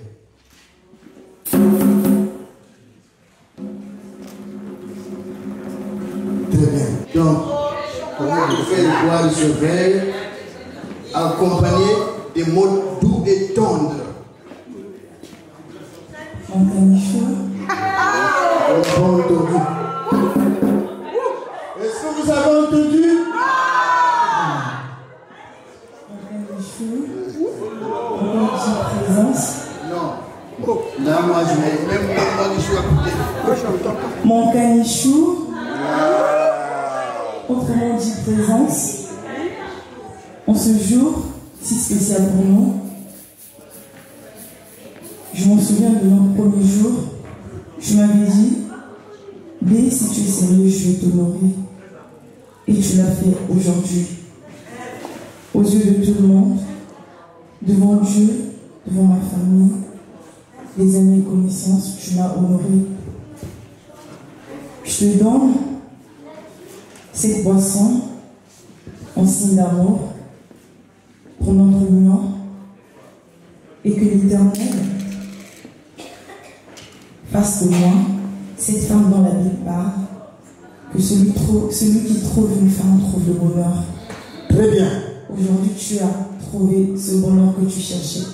Très bien. Donc, comment vous faites boire ce verre accompagné des mots doux et tendres. Mon canichou. Est-ce que vous avez entendu? Mon canichou. Mon présence. Non. Là, moi, je n'ai même pas de choix à écouter. Mon canichou. Autrement dit présence. En ce jour si spécial pour nous, je m'en souviens de notre premier jour. Je m'avais dit, B, si tu es sérieux, je vais t'honorer. Et tu l'as fait aujourd'hui. Aux yeux de tout le monde, devant Dieu, devant ma famille, les amis et connaissances, tu m'as honoré. Je te donne cette boisson en signe d'amour pour notre union et que l'Éternel fasse de moi cette femme dont la Bible parle, que celui qui trouve une femme trouve le bonheur. Très bien. Aujourd'hui, tu as trouvé ce bonheur que tu cherchais.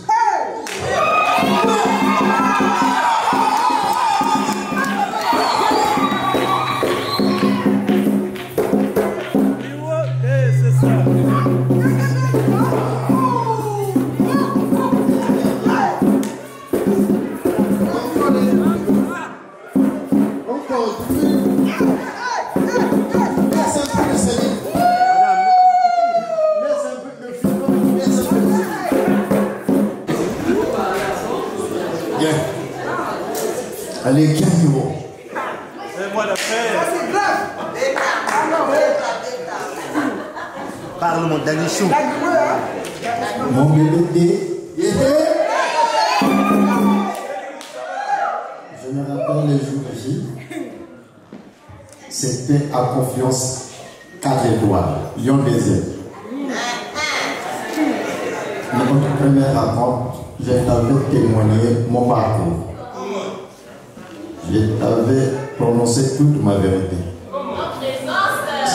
Allez, gagne-moi. Fais-moi la frère. Parle mon Danichou. Mon bébé. Je me rappelle les jours J. C'était à Confiance 4 étoiles, Lyon deuxième. Dans notre première rencontre, je t'avais témoigné mon parcours. Je t'avais prononcé toute ma vérité.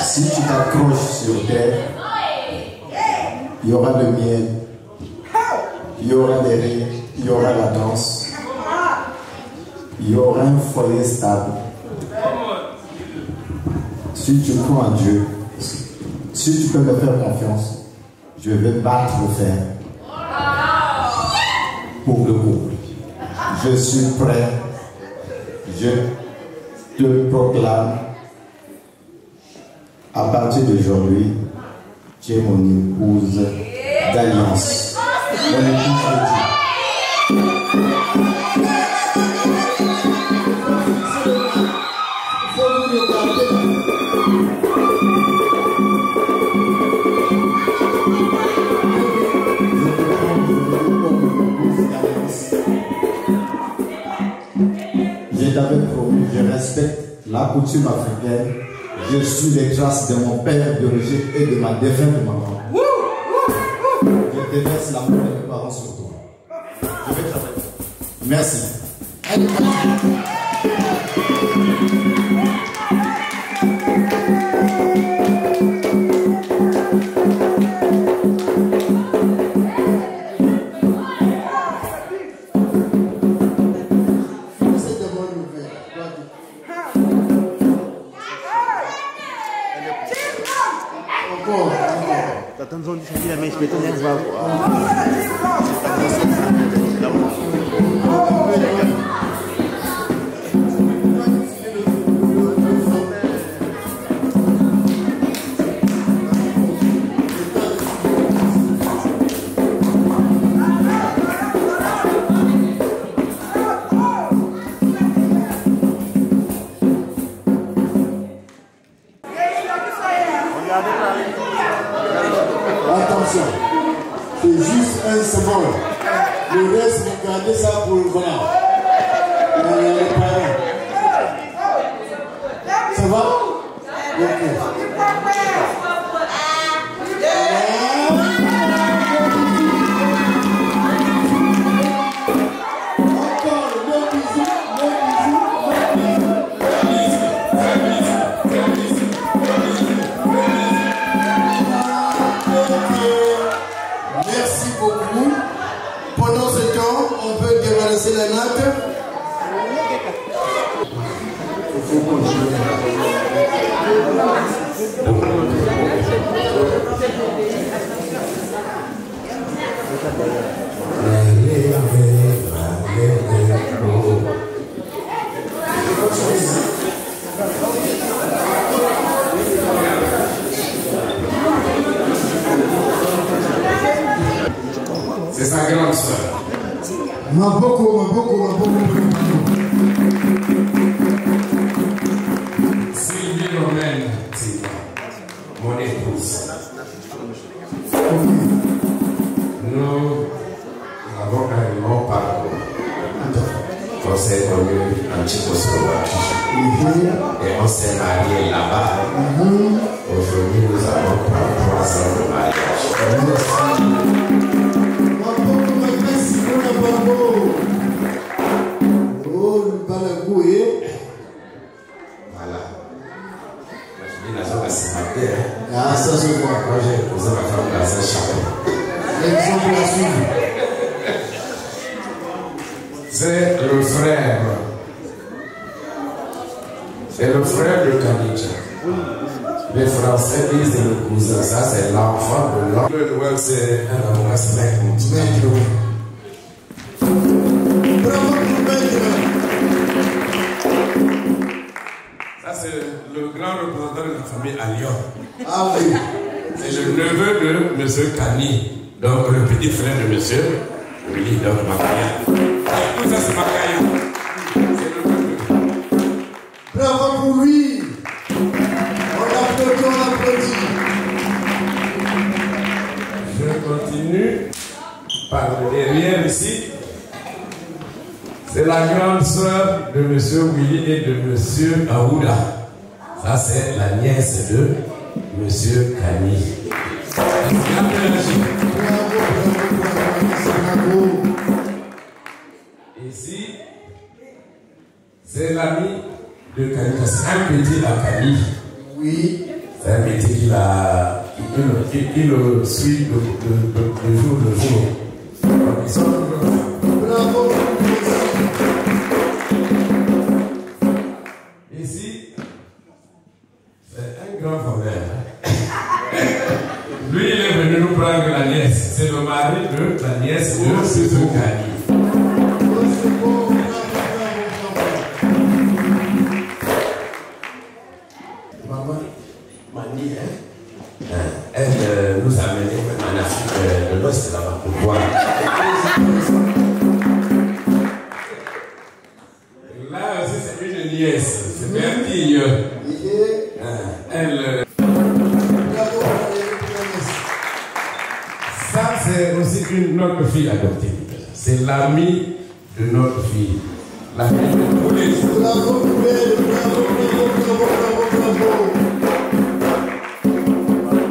Si tu t'accroches sur terre, il y aura le miel, il y aura des rires, il y aura la danse, il y aura un foyer stable. Si tu crois en Dieu, si tu peux me faire confiance, je vais battre le fer pour le couple. Je suis prêt. Je te proclame, à partir d'aujourd'hui, tu es mon épouse d'alliance. Mon épouse de Dieu. Je t'avais promis, je respecte la coutume africaine. Je suis les traces de mon père biologique et de ma défunte maman. Je déverse l'amour de mes parents sur toi. Je vais travailler. Merci. Attention, c'est juste un symbole. Le reste, vous gardez ça pour les parents. Ça va? Ok. Merci beaucoup. Pendant ce temps, on peut débarrasser la natte. Il faut continuer. C'est sa grande soeur. Maboko. Sylvie Romaine, mon épouse. Nous avons un long parcours. On s'est connus en Tchécoslovaquie. Et on s'est mariés là-bas. Aujourd'hui, nous avons 33 ans de mariage. Voilà. Je dis la zone à ce matin. Ah, ça se voit. Moi, j'ai posé ma femme dans un chapelle. L'exemple à suivre. C'est le frère. C'est le frère de Khadija. Les Français disent le cousin. Ça, c'est l'enfant de l'homme. Le Noël, c'est un maître. Ça, c'est le grand représentant de la famille à Lyon. Ah oui. C'est le neveu de M. Kani, donc le petit frère de M. Willy, donc Makaya. Tout ça, c'est Makaya. C'est le neveu. Bravo pour lui. On applaudit. Je continue par derrière ici. C'est la grande sœur de M. Willy et de M. Aouda. Ça, c'est la nièce de M. Kani. Ici, c'est l'ami de Kani. C'est un petit à Kani. Oui. C'est un petit qui le suit de jour le jour. Ils sont Bravo. Ici, c'est un grand frère. Lui, il est venu nous prendre la nièce. C'est le mari de la nièce de M. Kani. Maman, Mani, elle nous a menés en Afrique de l'Ouest là-bas pour voir. Là aussi, c'est une nièce. C'est un fille. notre fille adoptée. C'est l'ami de notre fille. La fille de tous les jours.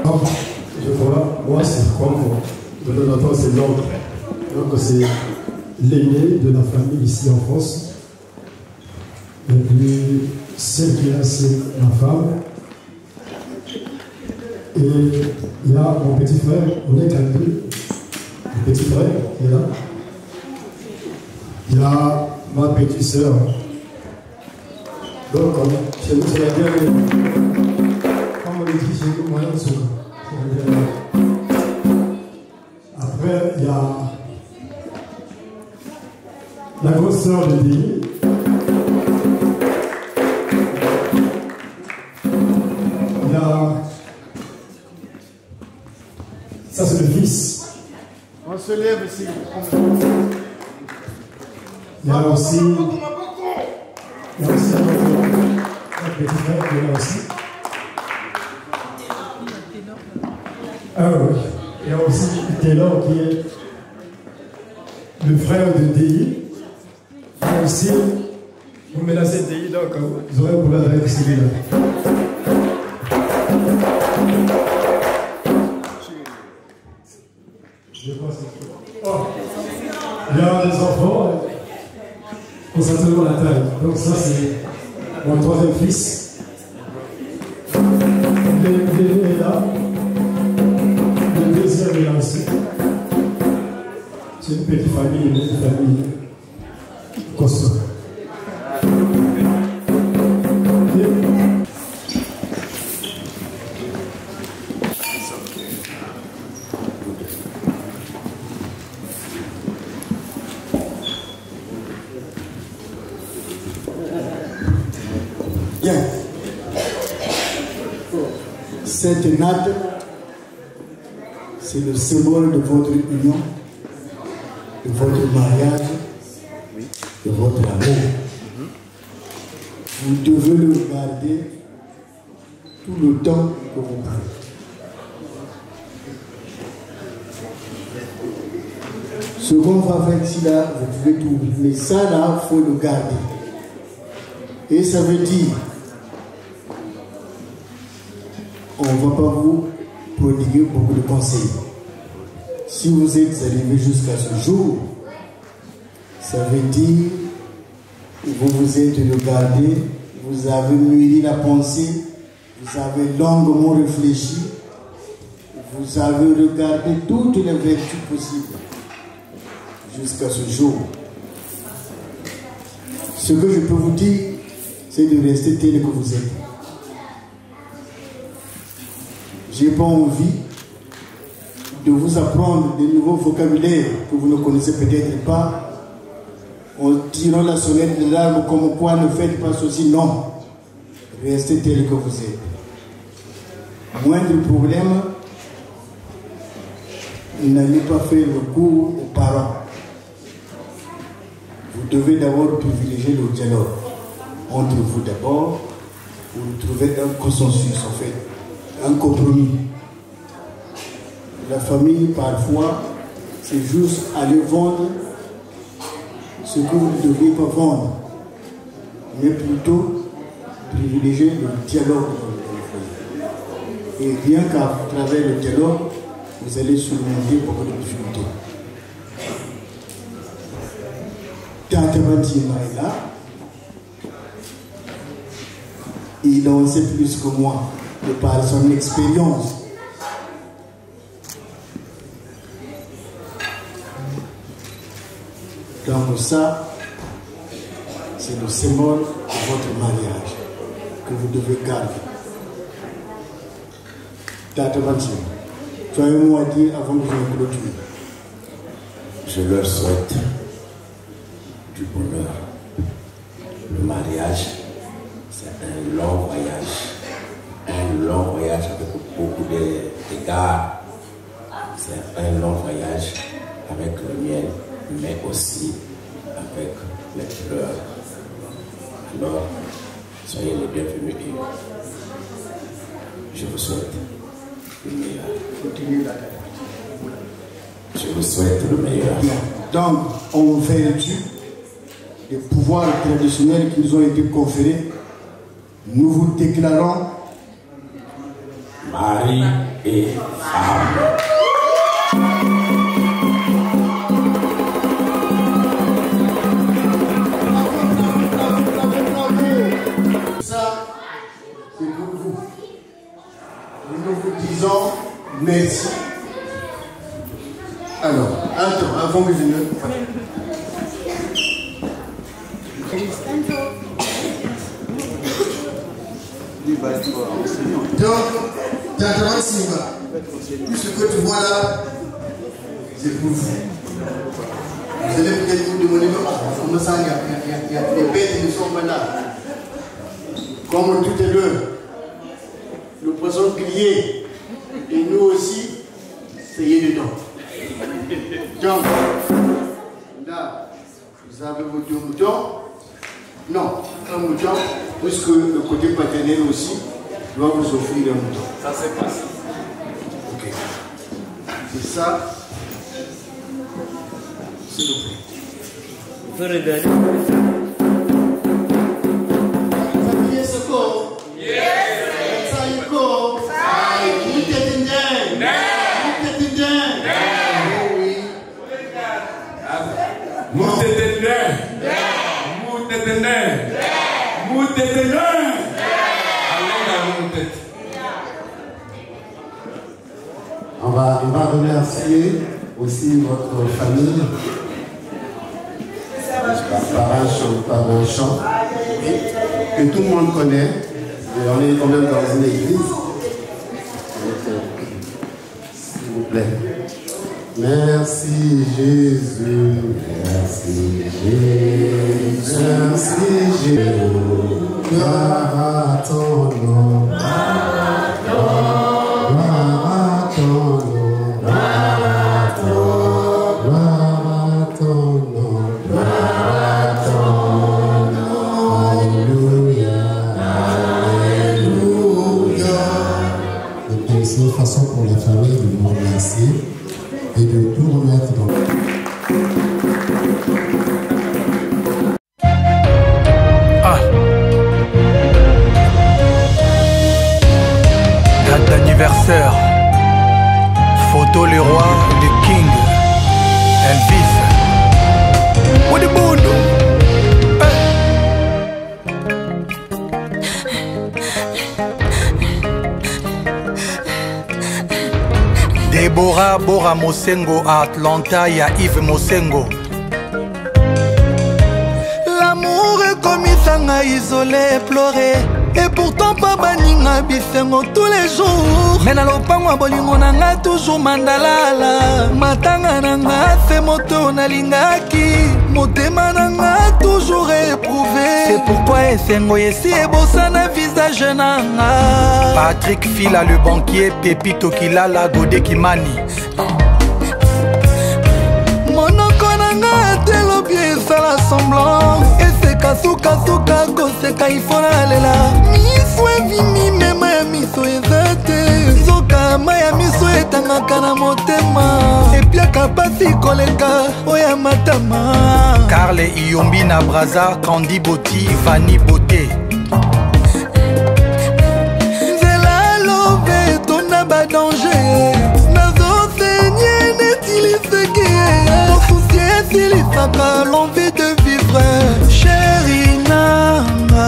Bravo, je vois, moi c'est comme de notre temps c'est l'oncle. Donc c'est l'aîné de la famille ici en France. Et puis celle qui est là c'est ma femme. Et il y a mon petit frère, on est qu'à deux. Mon petit frère qui est là. Il y a ma petite soeur. Donc chez nous c'est la dernière. Comme on le dit chez nous, moyen de souvent. Après, il y a la grosse sœur de Déni. Il y a... Ça, c'est le fils. On se lève ici. Il y a aussi... Il y a aussi un petit frère qui est là aussi. Ah oui. Il y a aussi Taylor qui est le frère de Déi. Il y a aussi, vous menacez Déi, donc vous aurez un problème avec celui-là. Il y a des enfants, concernant la taille. Donc ça c'est mon troisième fils. L'aîné est là. Le deuxième est là aussi. C'est une petite famille costaud. Bien. Cette natte, c'est le symbole de votre union, de votre mariage, de votre amour. Vous devez le garder tout le temps que vous parlez. Ce qu'on va faire ici, là, vous pouvez tout oublier. Mais ça, là, il faut le garder. Et ça veut dire, on ne va pas vous prodiguer beaucoup de conseils. Si vous êtes arrivé jusqu'à ce jour, ça veut dire que vous vous êtes regardé, vous avez mûri la pensée, vous avez longuement réfléchi, vous avez regardé toutes les vertus possibles jusqu'à ce jour. Ce que je peux vous dire, c'est de rester tel que vous êtes. Je n'ai pas envie de vous apprendre des nouveaux vocabulaires que vous ne connaissez peut-être pas, en tirant la sonnette de l'arbre comme quoi ne faites pas ceci. Non, restez tel que vous êtes. Moindre problème, n'allez pas faire recours aux parents. Vous devez d'abord privilégier le dialogue entre vous d'abord, vous trouvez un consensus en fait, un compromis. La famille parfois c'est juste aller vendre ce que vous ne devez pas vendre, mais plutôt privilégier le dialogue dans le foyer. Et bien qu'à travers le dialogue, vous allez surmonter beaucoup de difficultés. Tante Bantima est là. Il en sait plus que moi, de par son expérience. Donc ça, c'est le symbole de votre mariage que vous devez garder. Tante Bantima, tu as un mot à dire avant que je me clôture? Je leur souhaite du bonheur. Le mariage, c'est un long voyage avec beaucoup d'égards. C'est un long voyage avec le miel, mais aussi avec les pleurs. Alors, soyez les bienvenus et je vous souhaite le meilleur. Continuez la Je vous souhaite le meilleur. Bien. Donc, en vertu des pouvoirs traditionnels qui nous ont été conférés, nous vous déclarons mari et femme. Ça, c'est pour vous. Nous vous disons merci. Alors, attends, avant que je ne... Donc, Tantama Simba, ce que tu vois là, c'est pour vous. Vous allez peut-être vous demander comment ça, il y a des bêtes qui ne sont pas là. Comme tout à l'heure, le poisson grillé, et nous aussi, c'est dedans. Donc, là, vous avez vos deux moutons. Non, un mouton, puisque le côté paternel aussi doit vous offrir un mouton. Ça c'est passé. Ok. C'est ça. S'il vous plaît. Vous pouvez regarder. Famille Soko. Yes. Sayoko. On va remercier aussi votre famille, par un chant que tout le monde connaît. Et on est quand même dans une église. S'il vous plaît. Merci Jésus, merci Jésus, merci Jésus, gloire à ton nom, gloire à ton nom, gloire à ton nom, gloire à ton nom, alléluia, alléluia. Donc c'est une façon pour la famille de nous remercier et de tout remettre dans le... Date d'anniversaire, photo le roi, le king, Elvis, Wadibundo. Deborah Bora Mosengo à Atlanta, y'a Yves Mosengo. L'amour est comme Isanga isolé, pleurer. Et pourtant pas baninga bisengo tous les jours. Mais na lopango bolingo nanga toujours mandalala. Matanga nanga c'est moto nalingaki. Motema nanga toujours éprouvé. C'est pourquoi esengo yesi ebosa na visage nanga. Patrick Fila le banquier, Pepito Kilala, Godé Kimani. Monoko nanga telo bien ça la semblant. Kasuka koseka ifona lela miso evimi mema ya miso ezate nzoka ma ya miso etangaka na motema epiaka pasi koleka oya matama Carle Iyombi na Braza Candy Boti Vani Bote nzela lobe tona badanger nazosenye netiliseki mosusi esilisaka l'envie de vivre. Chérie Nanga,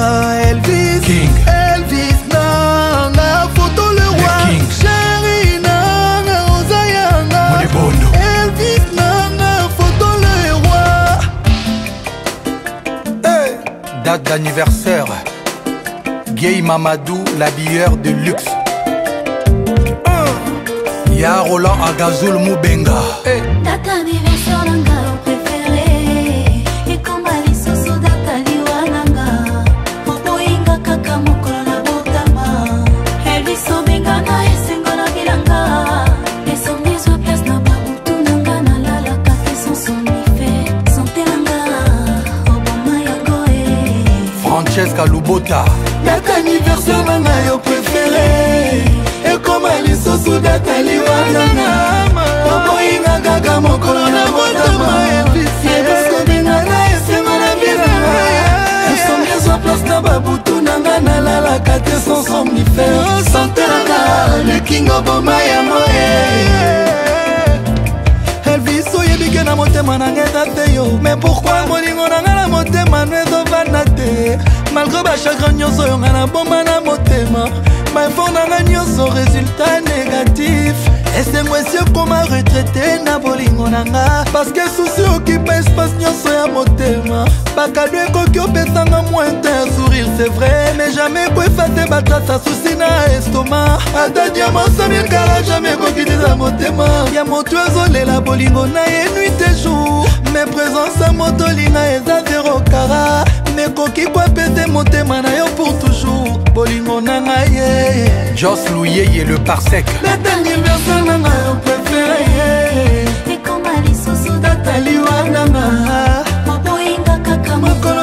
Elvis King. Elvis Nanga, photo le roi. Chérie Nanga, Ozayanga. Elvis Nanga, photo le roi. Hey. Date d'anniversaire, Gay Mamadou, l'habilleur de luxe. Ya Roland Agazoul Moubenga. Hey. Date d'anniversaire Nanga préféré. Et comme Alisoso date liwananga. Moboinga kaka mokolo na botama. Elvis Obenga na esengo na bilanga. Et son bisou place na babutu nanga na lala café sans somnifé. Santé nanga. Obama yango e. Francesca Lubota. Date anniversaire nanga yo préféré. Et comme Alisoso date liwananga. Moboinga kaka somnifère santelanga le kingo boma ya moye Elvis oyebike na motema nanga eza te yo mais pourquoi molingo nanga na motema no ezovanda te malgré bachagrin nyonso oyo nga na bomba na motema baeffort nanga nyonso résultat négatif esengo esi ekoma retraité na bolingo nanga parce que susi okipa espace nyonso ya motema bakado ekoki opesanga moins te sourire c'est vrai mais jamais koefase batrasa susi na estoma ata diamant 5000 kara jamais kokitisa motema ya moto ezolela bolingo na ye nuit et jour mais présence ya moto linga eza 0 kara nekoki koapese motema na yo pour toujours bolingo nanga ye Jos Louyeye le parsec date anniversaire nanga yo préféré ekoma lisusu data liwa nanga moboyinga kaka mokolo